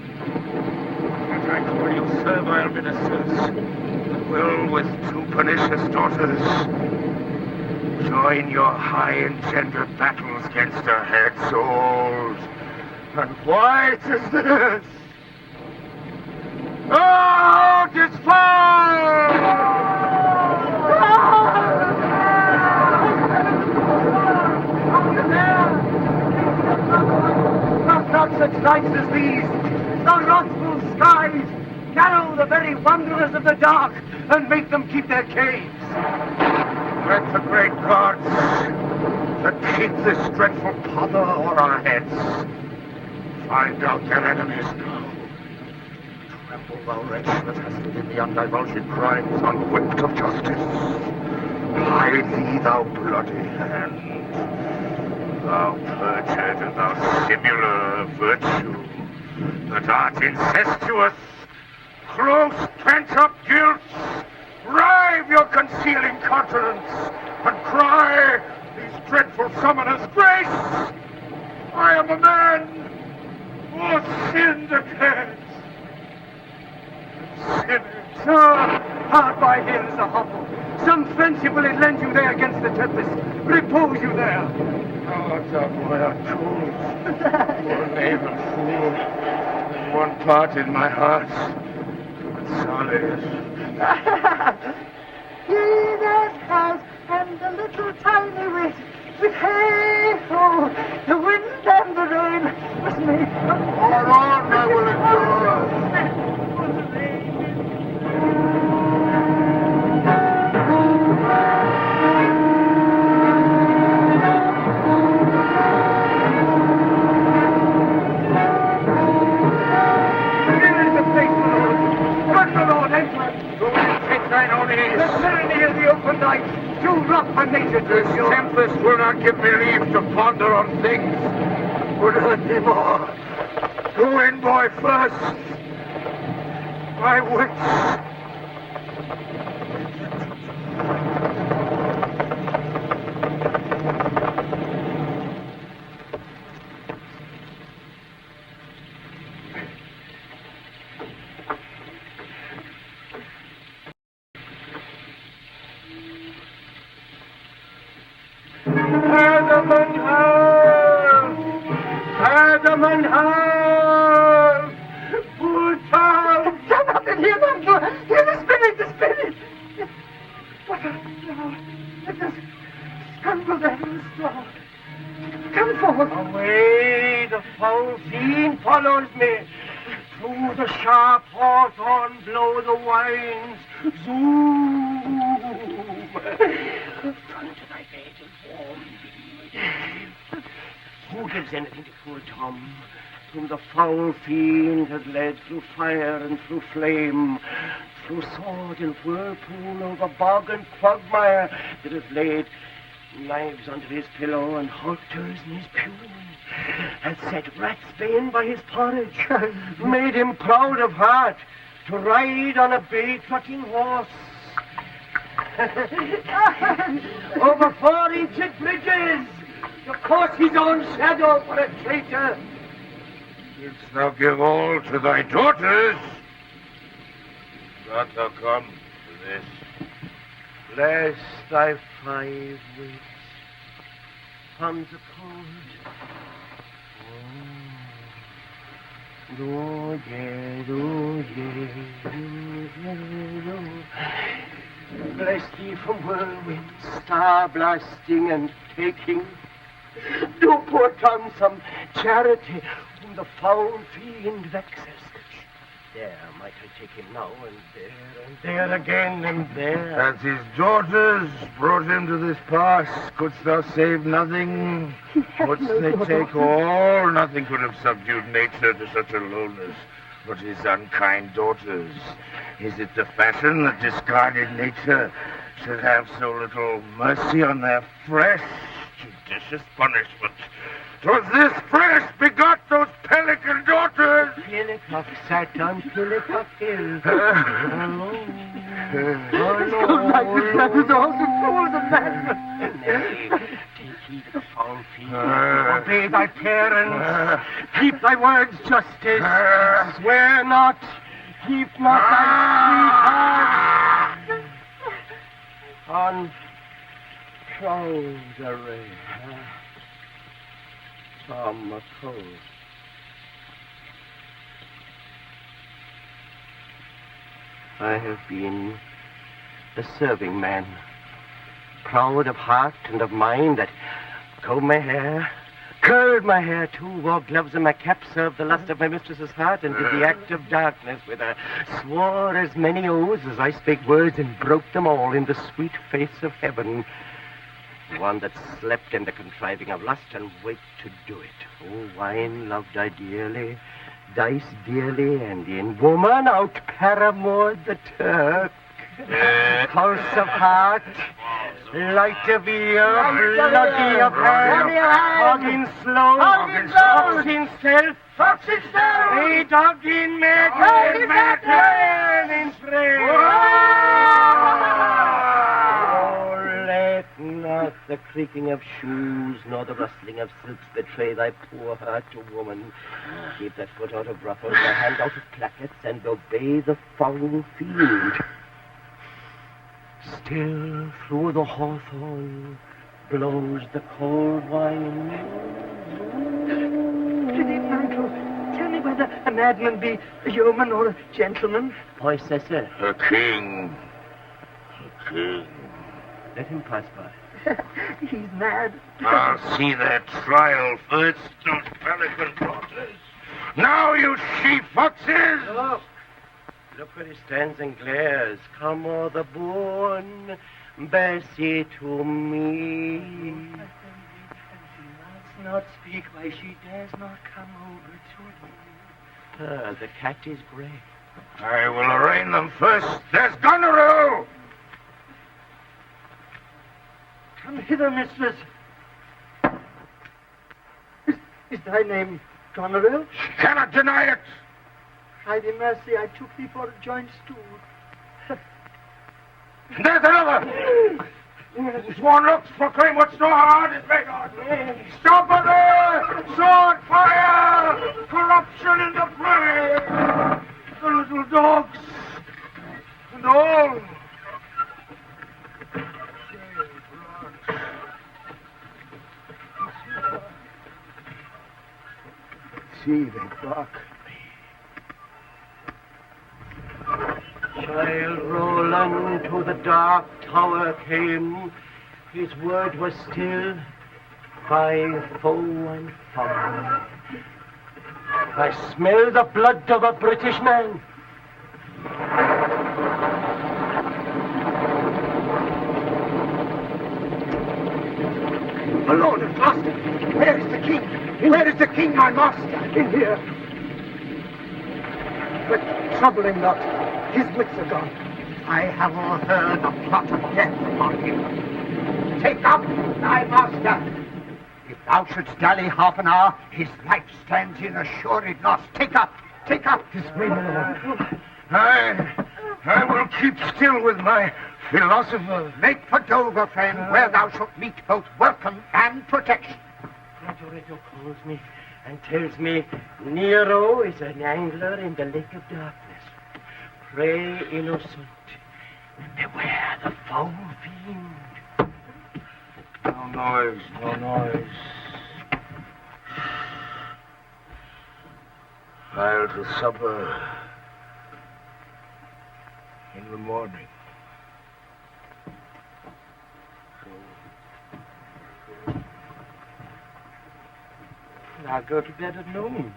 Yet I call you servile ministers, and will with two pernicious daughters join your high engendered battles against a head so old and white as this. Oh, despise! Not such nights as these, the wrathful skies narrow the very wanderers of the dark and make them keep their caves. Let the great gods that keep this dreadful pother o'er our heads find out their enemies now. Tremble, thou wretch that hast within the undivulged crimes unwhipped of justice. Hide thee, thou bloody hand. Thou perjured and thou simular virtue, that art incestuous, close pent-up guilt, rive your concealing countenance, and cry these dreadful summoners, grace! I am a man who sinned against. Sinners. Hard by here is a hovel. Some friendship will it lend you there against the tempest. Repose you there. Oh, thou boy art cold, poor knave and fool, and one part in my heart, but solid. He that has, and the little tiny wit, with hey-ho, the wind and the rain, was made of... All on, I will endure. The tyranny of the open night, too rough for nature to This endure. tempest will not give me leave to ponder on things that would hurt me more. Go in, boy, first. My wits. Away, the foul fiend follows me. Through the sharp hawthorn blow the winds. Zoom. Run to thy bed and warm thee. Who gives anything to poor Tom, whom the foul fiend has led through fire and through flame, through sword and whirlpool, over bog and quagmire, that has laid knives under his pillow and halters in his pew, has set ratsbane by his porridge, made him proud of heart to ride on a bay-trotting horse. Over 4-inch bridges, to course his own shadow for a traitor. Didst thou give all to thy daughters? Not thou come to this. Bless thy 5 weeks. Comes a cold. Oh, yeah, oh, yeah, oh, yeah, oh. Bless thee from whirlwind, star blasting and taking. Do poor Tom some charity, whom the foul fiend vexes. There might I take him now, and there again, and there. As his daughters brought him to this pass, couldst thou save nothing? Wouldst they take all? Nothing could have subdued nature to such a lowness but his unkind daughters. Is it the fashion that discarded nature should have so little mercy on their flesh? Judicious punishment. 'Twas this flesh begot those pelican daughters. Pillicock sat on Pillicock Hill. That is also fools of madness. Nay, take heed of the foul fiend. Obey thy parents. Keep thy words, justice. Swear not. Keep not thy sweetheart. On proud array. From a cold. I have been a serving man, proud of heart and of mind, that combed my hair, curled my hair too, wore gloves and my cap, served the lust of my mistress's heart, and did the act of darkness with her, swore as many oaths as I spake words, and broke them all in the sweet face of heaven. One that slept in the contriving of lust and waked to do it. Oh, wine loved I dearly, dice dearly, and in woman out paramored the Turk. Pulse of heart, light of ear, bloody of hand, hog in slow, fox in self, a dog in matter, in Not the creaking of shoes, nor the rustling of silks betray thy poor heart to woman. Keep that foot out of ruffles, thy hand out of plackets, and obey the foul fiend. Still through the hawthorn blows the cold wine. Pretty Michael, tell me whether a madman be a yeoman or a gentleman. Possessor. A king. A king. Let him pass by. He's mad. I'll see their trial first, those pelican daughters. Now, you she-foxes! Oh. Look where he stands and glares. Come o'er the bourne, Bessie to me. Must not speak why she dares not come over to me. The cat is grey. I will arraign them first. There's Goneril! Come hither, mistress. Is thy name Goneril? She cannot deny it. Try thee mercy, I took thee for a joint stool. There's another! Sworn looks proclaim what's no hard is made on. Stop her there! Sword fire! Corruption in the fray! The little dogs and all. See, they bark. Child Roland to the dark tower came. His word was still by foe and foul. I smell the blood of a British man. Alone at Gloucester. Where is the king? Where is the king, my master? In here. But trouble him not. His wits are gone. I have overheard a plot of death upon him. Take up thy master. If thou shouldst dally half an hour, his life stands in assured loss. Take up. This way, my lord. I will keep still with my philosopher. Make for Dover, friend, where thou shalt meet both welcome and protection. Frederick calls me and tells me Nero is an angler in the lake of darkness. Pray, innocent, and beware the foul fiend. No noise, no noise. I'll to supper in the morning. I'll go to bed at noon.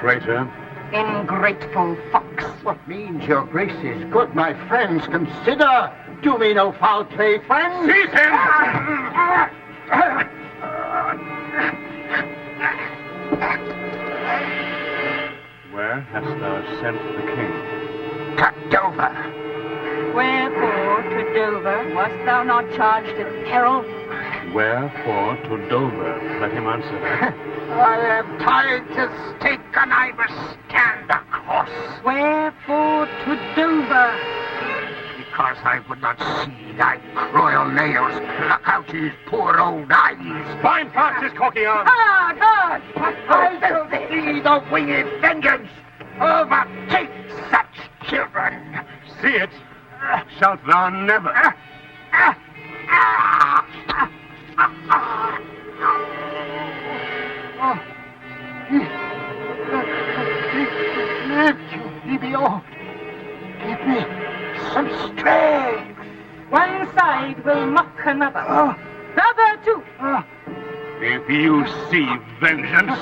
Traitor. Ingrateful fox. What means your graces? Good my friends, consider. Do me no foul play, friends. Seize him! Where hast thou sent the king? To Dover. Wherefore to Dover? Wast thou not charged in peril? Wherefore to Dover? Let him answer that. I am tied to stake, and I must stand a course. Wherefore to Dover? Because I would not see thy cruel nails pluck out his poor old eyes. Bind fast his cocky arm. Hard! I will see the winged vengeance overtake such children. See it, shalt thou never. Liammóir, give me some strength. One side will mock another. The other too. If you see vengeance.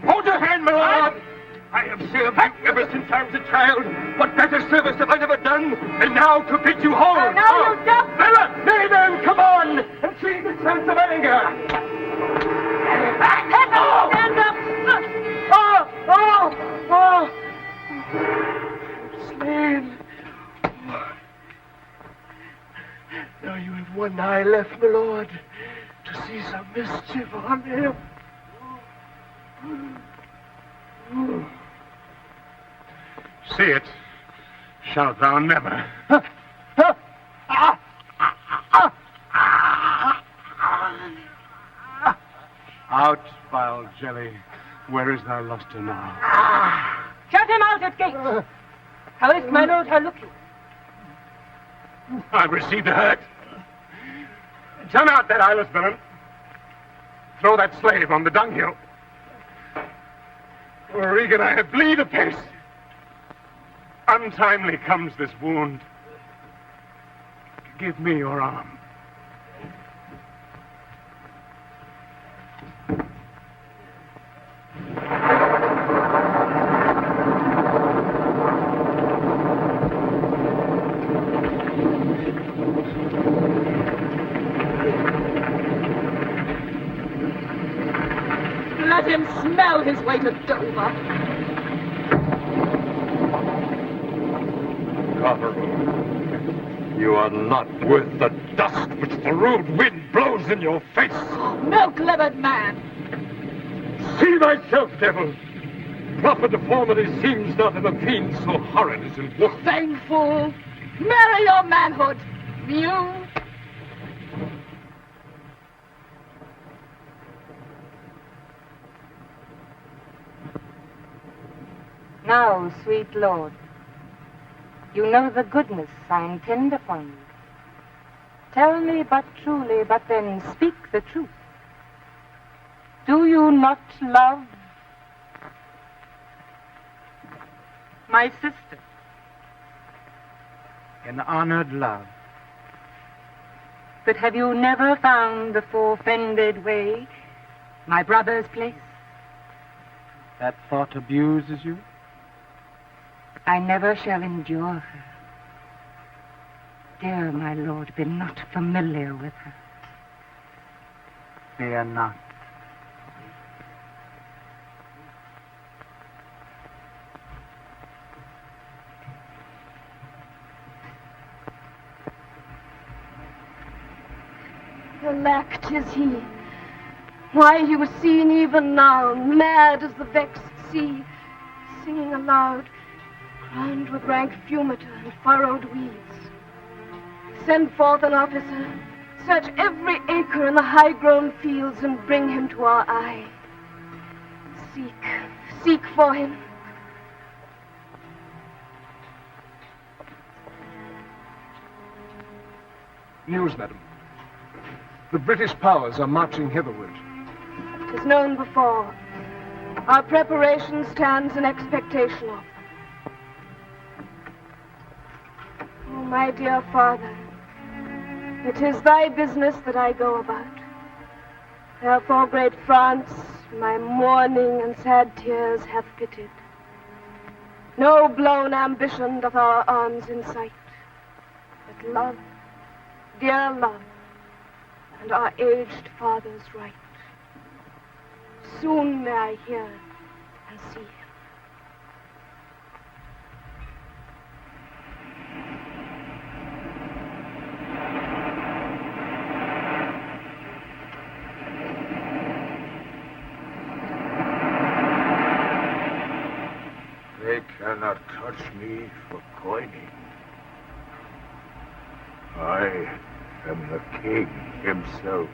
Hold your hand, my lord! I have served you ever since I was a child. What better service have I never done? And now to bid you hold. And now you jump. Bella, nay then, come on, and see the chance of anger. Stand up. Slain. Now you have one eye left, my lord, to see some mischief on him. See it, shalt thou never. Out, vile jelly. Where is thy luster now? Shut him out at gate. How is my lord? How look you? I've received a hurt. Turn out that eyeless villain. Throw that slave on the dunghill. Oh, Regan, I have bleed apace. Untimely comes this wound. Give me your arm. Let him smell his way to Dover. Goneril, you are not worth the dust which the rude wind blows in your face. Milk-livered man. See thyself, devil. Proper deformity seems not in a fiend so horrid as in wolf. Vain fool. Marry your manhood. You. Now, sweet lord, you know the goodness I intend upon you. Tell me but truly, but then speak the truth. Do you not love my sister? An honored love. But have you never found the forfended way, my brother's place? That thought abuses you? I never shall endure her. Dear my lord, be not familiar with her. Fear not. Alack, 'tis he. Why, he was seen even now, mad as the vexed sea, singing aloud, crowned with rank fumiter and furrowed weeds. Send forth an officer, search every acre in the high-grown fields, and bring him to our eye. Seek for him. News, madam. The British powers are marching hitherward. 'Tis known before. Our preparation stands in expectation of them. Oh, my dear father, it is thy business that I go about. Therefore, great France, my mourning and sad tears have pitied. No blown ambition doth our arms incite, but love, dear love, and our aged father's right. Soon may I hear and see him. They cannot touch me for coining. I am the king himself.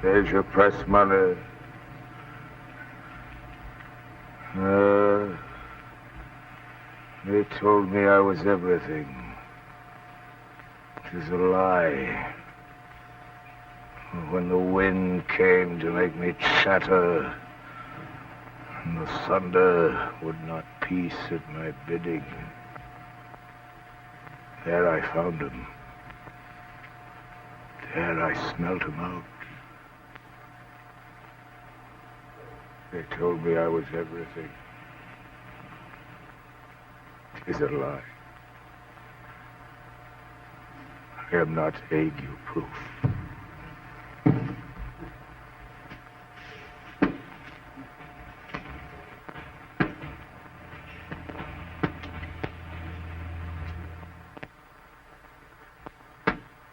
There's your press money. They told me I was everything. 'Tis a lie. When the wind came to make me chatter, and the thunder would not peace at my bidding, there I found him. There I smelt him out. They told me I was everything. 'Tis a lie. I am not ague-proof.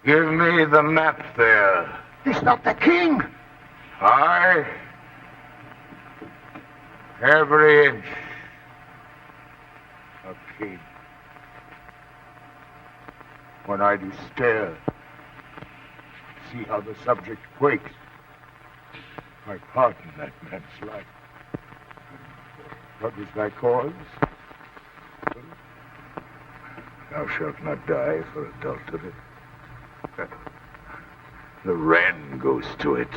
Give me the map there. Is not the king? Aye. Every inch. A king. When I do stare, see how the subject quakes. I pardon that man's life. What was thy cause? Thou shalt not die for adultery. The wren goes to it,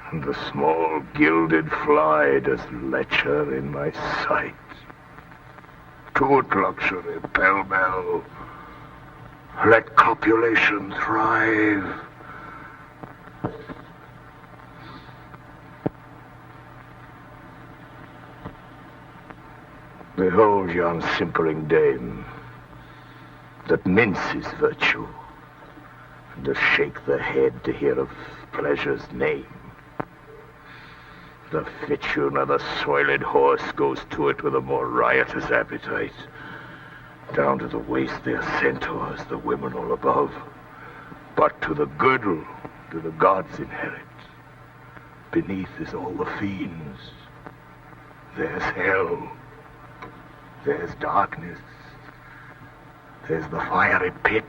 and the small gilded fly does lecher in my sight. Toot luxury, pell-mell. Let copulation thrive. Behold yon simpering dame, that minces virtue, and does shake the head to hear of pleasure's name. The fitune of the soiled horse goes to it with a more riotous appetite. Down to the waist their centaurs, the women all above. But to the girdle do the gods inherit. Beneath is all the fiends. There's hell. There's darkness. There's the fiery pit.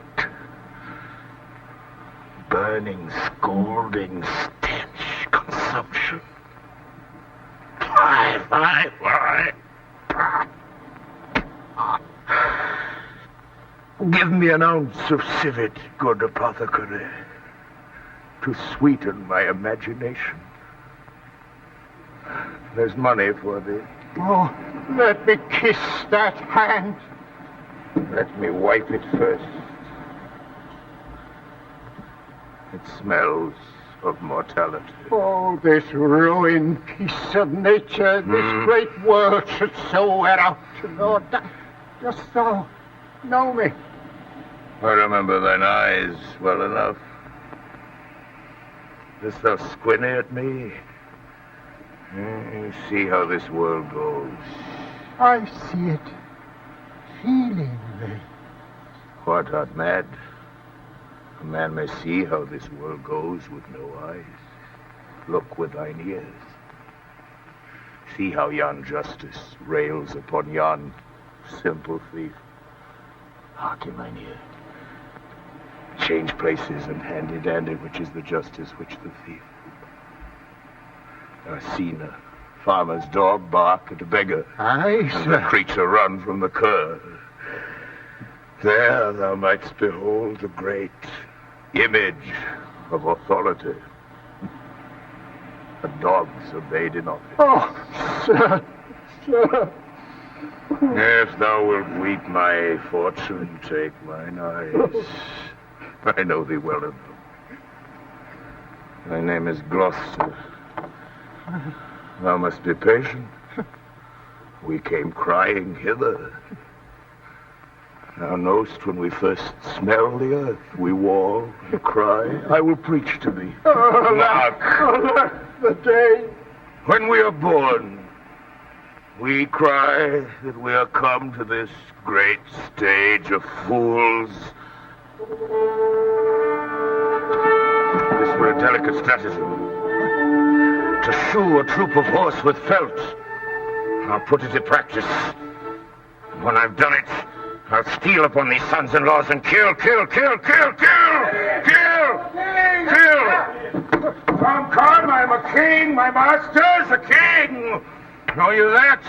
Burning, scalding, stench, consumption. Fly. Give me an ounce of civet, good apothecary, to sweeten my imagination. There's money for thee. Oh, let me kiss that hand. Let me wipe it first. It smells of mortality. Oh, this ruined piece of nature, this great world should so wear out. Lord, dost thou know me? I remember thine eyes well enough. Dost thou squint at me? See how this world goes. I see it feelingly. What, art mad? A man may see how this world goes with no eyes. Look with thine ears. See how yon justice rails upon yon simple thief. Hark in thine ear. Change places and handy-dandy, which is the justice, which the thief. I've seen a farmer's dog bark at a beggar. Aye, and the creature run from the cur. there thou mightst behold the great image of authority. The dogs obeyed in office. Oh, sir, sir. If thou wilt weep my fortune, take mine eyes. I know thee well enough. Thy name is Gloucester. Thou must be patient. We came crying hither. Thou knowst when we first smell the earth, we wail, we cry. I will preach to thee. Mark, the day when we are born, we cry that we are come to this great stage of fools. This were a delicate stratagem. To shoe a troop of horse with felt. I'll put it to practice. When I've done it, I'll steal upon these sons-in-laws and kill. Come, I'm a king. My master's a king. Know you that?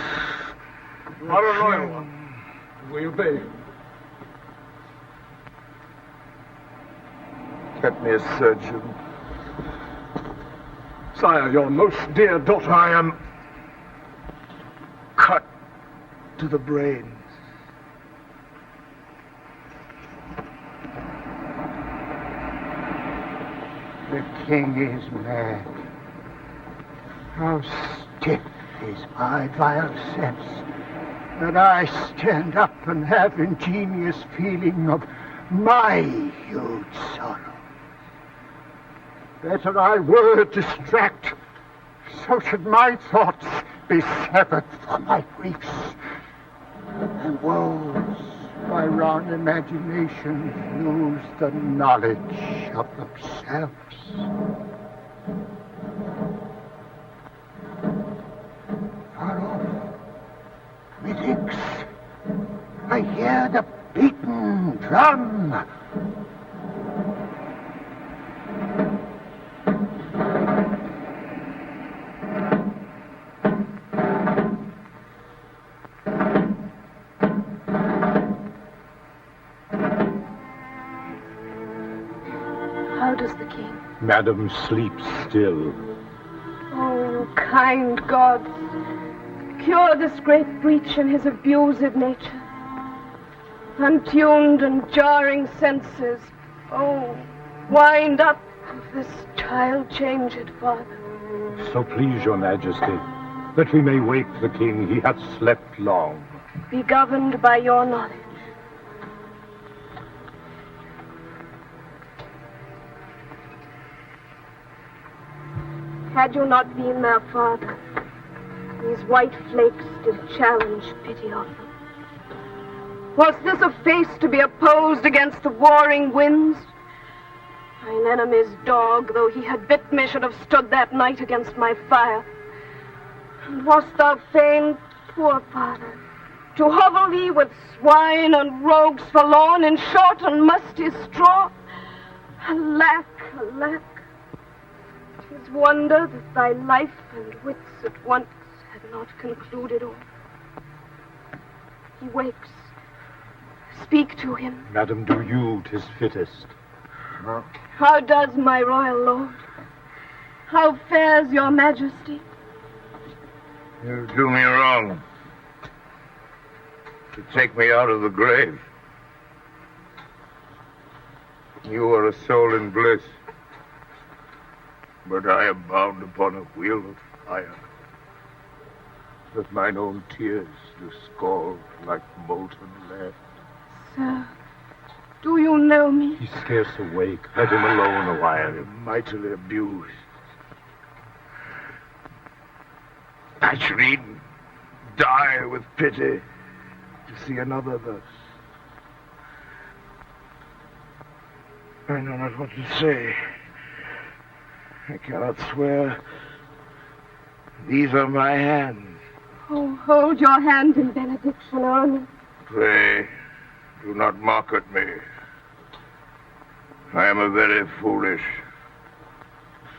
Not a loyal one. We obey. Get me a surgeon. Sire, your most dear daughter. I am cut to the brains. The king is mad. How stiff is my vile sense that I stand up and have ingenious feeling of my huge sorrow. Better I were distract, so should my thoughts be severed from my griefs, and woes by wrong imagination lose the knowledge of themselves. Far off, methinks, I hear the beaten drum. Madam sleeps still. Oh, you kind gods, cure this great breach in his abused nature. Untuned and jarring senses, oh, wind up of this child-changed father. So please your majesty, that we may wake the king. He hath slept long. Be governed by your knowledge. Had you not been their father, these white flakes did challenge pity of them. Was this a face to be opposed against the warring winds? Mine enemy's dog, though he had bit me, should have stood that night against my fire. And wast thou fain, poor father, to hovel thee with swine and rogues forlorn in short and musty straw? Alack, alack. 'Tis wonder that thy life and wits at once had not concluded all. He wakes. Speak to him. Madam, do you, 'tis fittest. How does my royal lord? How fares your majesty? You do me wrong to take me out of the grave. You are a soul in bliss. But I am bound upon a wheel of fire, that mine own tears do scald like molten lead. Sir, do you know me? He's scarce awake. Let him alone a while. I am mightily abused. I should even die with pity to see another thus. I know not what to say. I cannot swear. These are my hands. Oh, hold your hand in benediction on me. Pray, do not mock at me. I am a very foolish,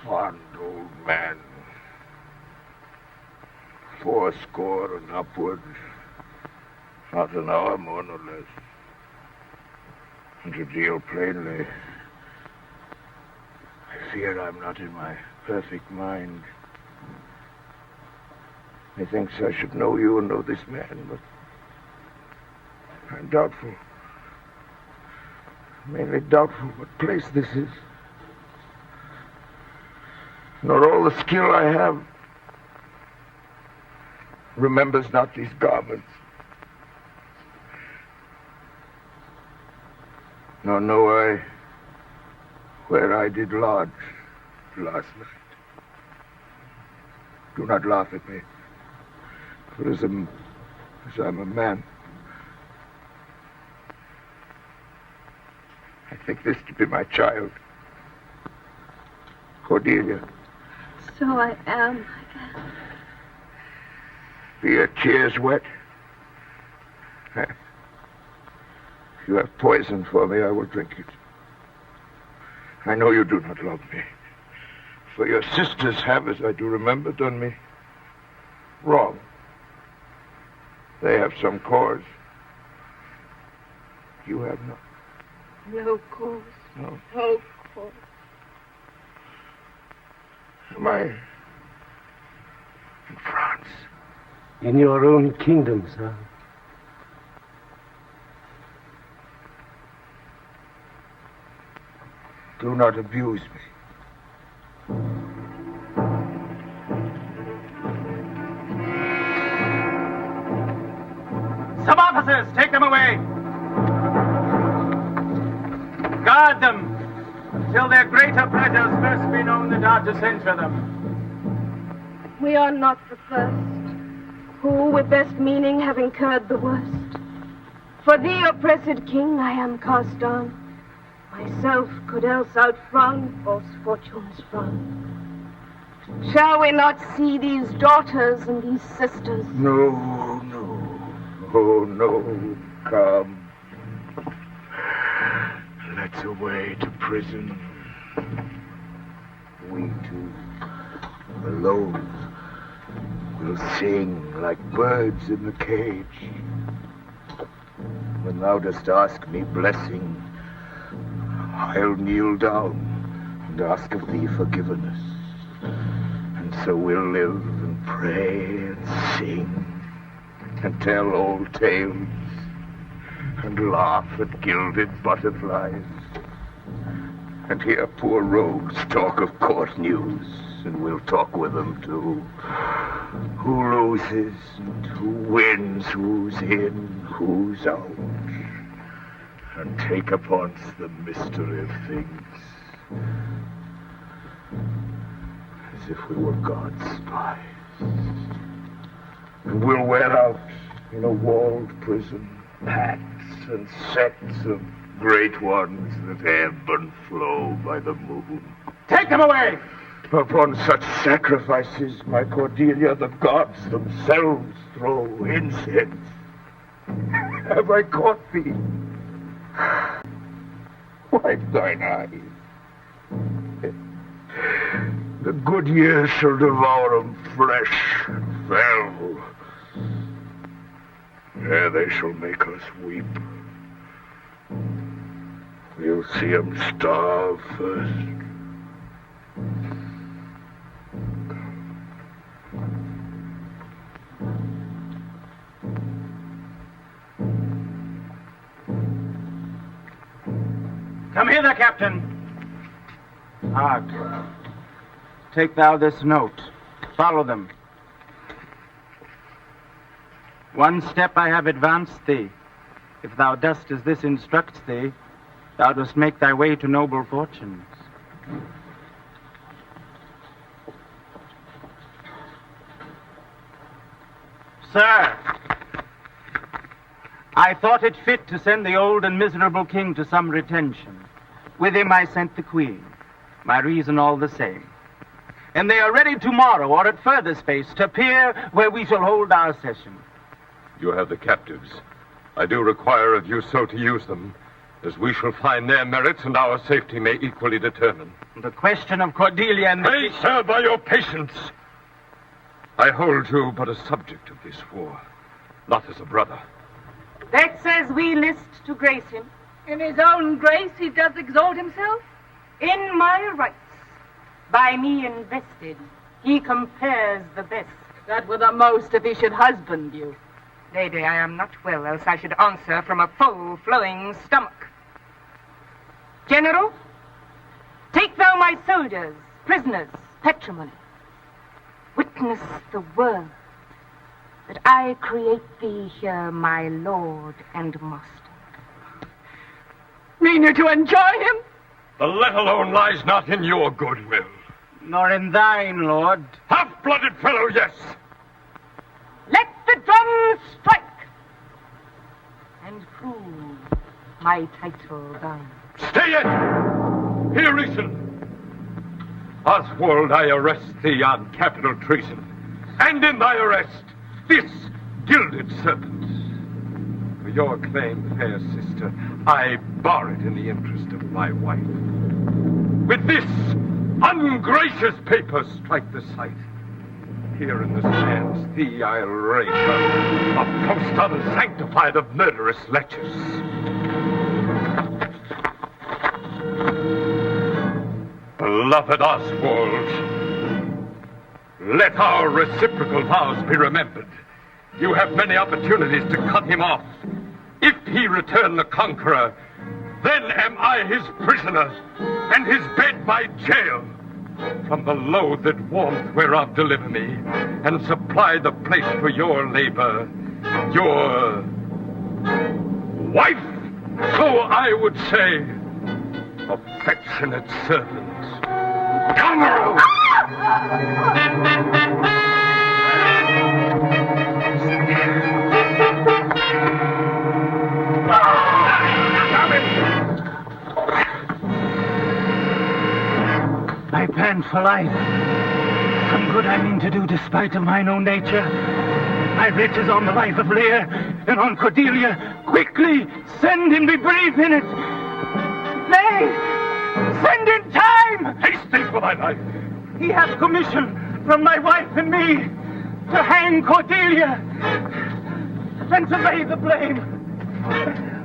fond old man. 80 and upwards, not an hour more nor less. And to deal plainly, I fear I'm not in my perfect mind. Methinks I should know you and know this man, but I'm doubtful. Mainly doubtful what place this is. Nor all the skill I have remembers not these garments. Nor know I where I did lodge last night. Do not laugh at me, for as I'm a man, I think this to be my child, Cordelia. So I am. Be your tears wet? If you have poison for me, I will drink it. I know you do not love me, for your sisters have, as I do remember, done me wrong. They have some cause. You have not. No cause. No. No cause. Am I in France? In your own kingdom, sir. Do not abuse me. Some officers, take them away. Guard them till their greater pleasures first be known that are to censure them. We are not the first, who with best meaning have incurred the worst. For thee, oppressed king, I am cast down. Myself could else outrun false fortune's frown. Shall we not see these daughters and these sisters? No, no. Oh, no. Come. Let's away to prison. We two, alone, will sing like birds in the cage. When thou dost ask me blessing, I'll kneel down and ask of thee forgiveness. And so we'll live and pray and sing and tell old tales and laugh at gilded butterflies and hear poor rogues talk of court news, and we'll talk with them too. Who loses and who wins, who's in, who's out, and take upon us the mystery of things as if we were God's spies. And we'll wear out in a walled prison pacts and sects of great ones that ebb and flow by the moon. Take them away! Upon such sacrifices, my Cordelia, the gods themselves throw incense. Have I caught thee? Wipe thine eyes. The good years shall devour 'em fresh and fell. There they shall make us weep. We'll see 'em starve first. Come hither, Captain. Hark. Take thou this note. Follow them. One step I have advanced thee. If thou dost as this instructs thee, thou dost make thy way to noble fortunes. Sir, I thought it fit to send the old and miserable king to some retention. With him I sent the queen, my reason all the same. And they are ready tomorrow, or at further space, to appear where we shall hold our session. You have the captives. I do require of you so to use them, as we shall find their merits and our safety may equally determine. The question of Cordelia and Pray, sir, by your patience. I hold you but a subject of this war, not as a brother. That's as we list to grace him. In his own grace he does exalt himself? In my rights, by me invested, he compares the best. That were the most if he should husband you. Lady, I am not well, else I should answer from a full flowing stomach. General, take thou my soldiers, prisoners, patrimony. Witness the word that I create thee here my lord and master. Mean you to enjoy him? The let alone lies not in your goodwill. Nor in thine, Lord. Half-blooded fellow, yes. Let the drums strike and prove my title thine. Stay it! Hear reason. Oswald, I arrest thee on capital treason. And in thy arrest, this gilded serpent. For your claim, fair sister, I bar it in the interest of my wife. With this ungracious paper strike the sight. Here in the sands thee I'll rake a post unsanctified of murderous lechers. Beloved Oswald, let our reciprocal vows be remembered. You have many opportunities to cut him off. If he return the conqueror, then am I his prisoner, and his bed my jail. From the loathed warmth whereof deliver me, and supply the place for your labor, your wife, so I would say, affectionate servant, Goneril! I pant for life. Some good I mean to do despite of mine own nature. My writ is on the life of Lear and on Cordelia. Quickly, send him, be brave in it. Nay, send in time. Haste thee for thy life. He hath commission from my wife and me to hang Cordelia, then to lay the blame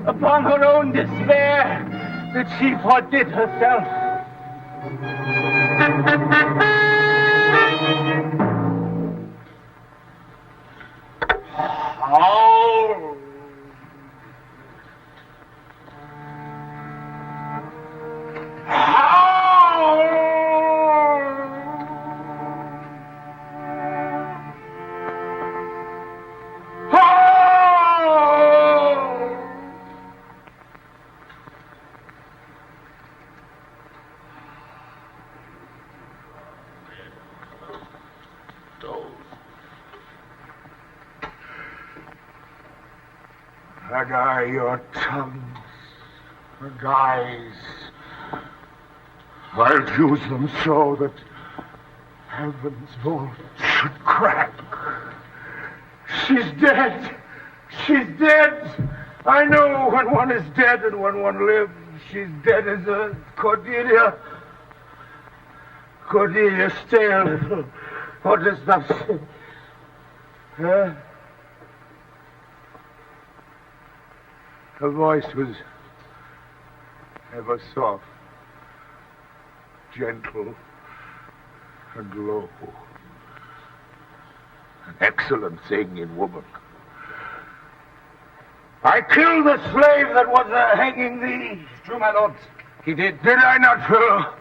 upon her own despair that she foredid herself. Oh! Had I your tongues and eyes, I'd use them so that heaven's vault should crack. She's dead! She's dead! I know when one is dead and when one lives. She's dead as earth. Cordelia! Cordelia, stay a little. What dost thou say? Huh? Her voice was ever soft, gentle, and low. An excellent thing in woman. I killed the slave that was hanging thee. It's true, my lord. He did. Did I not, Earl?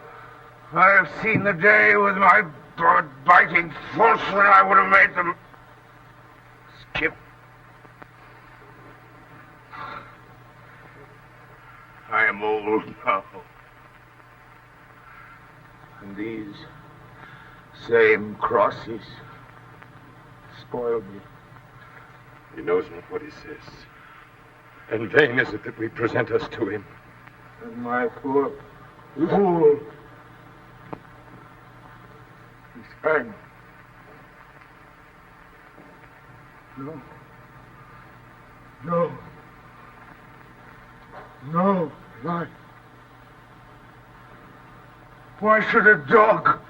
I have seen the day with my blood-biting force when I would have made them skip. I am old now. And these same crosses spoil me. He knows not what he says. And vain is it that we present us to him. And my poor fool is hanged. No. No. No, life. Why should a dog,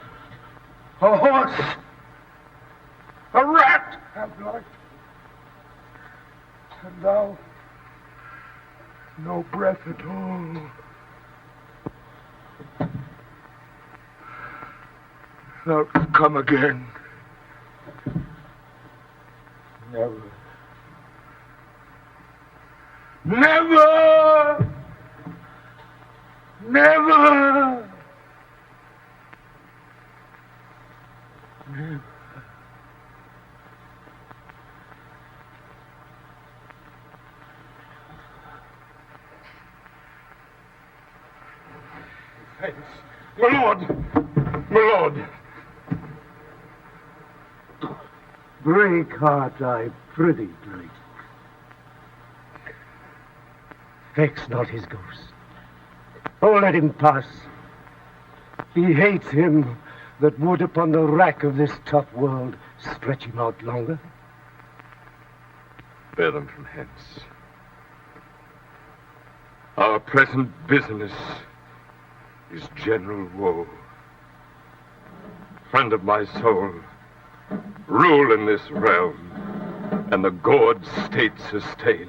a horse, a rat have life? And thou, No breath at all. Thou come again. Never. Never! Never! Never. Thanks. My lord! My lord! Break, heart, I prithee break. Vex not his ghost. Oh, let him pass. He hates him that would upon the rack of this tough world stretch him out longer. Bear them from hence. Our present business is general woe. Friend of my soul, rule in this realm, and the gourd state sustain.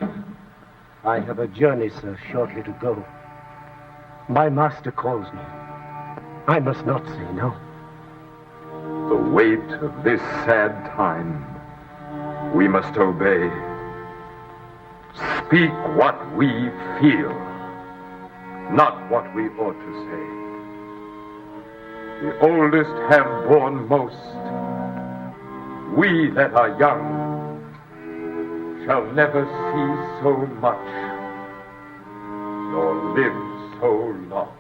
I have a journey, sir, shortly to go. My master calls me. I must not say no. The weight of this sad time we must obey. Speak what we feel, not what we ought to say. The oldest have borne most. We that are young shall never see so much, nor live so long.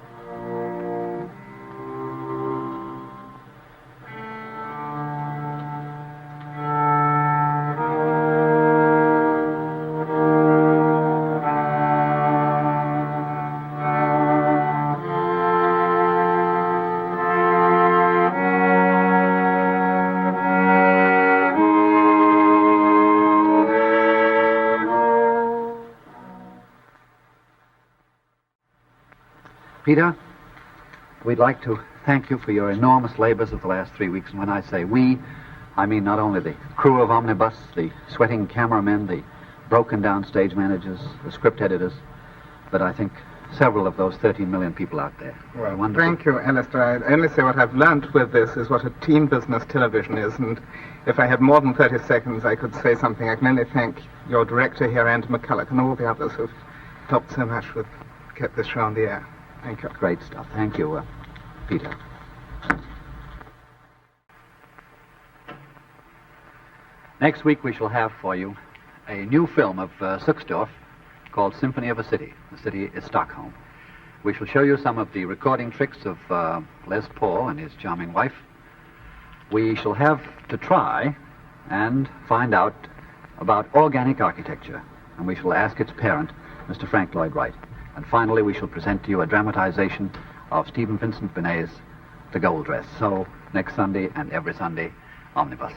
Peter, we'd like to thank you for your enormous labors of the last 3 weeks. And when I say we, I mean not only the crew of Omnibus, the sweating cameramen, the broken-down stage managers, the script editors, but I think several of those 13 million people out there. Well, wonderful. Thank you, Alistair. I'd only say what I've learnt with this is what a team business television is, and if I had more than 30 seconds, I could say something. I can only thank your director here, and McCullough, and all the others who've helped so much with kept this show on the air. Thank you. Great stuff. Thank you, Peter. Next week we shall have for you a new film of Suxdorf called Symphony of a City. The city is Stockholm. We shall show you some of the recording tricks of Les Paul and his charming wife. We shall have to try and find out about organic architecture, and we shall ask its parent, Mr. Frank Lloyd Wright. And finally, we shall present to you a dramatization of Stephen Vincent Benet's The Gold Dress. So, next Sunday and every Sunday, Omnibus.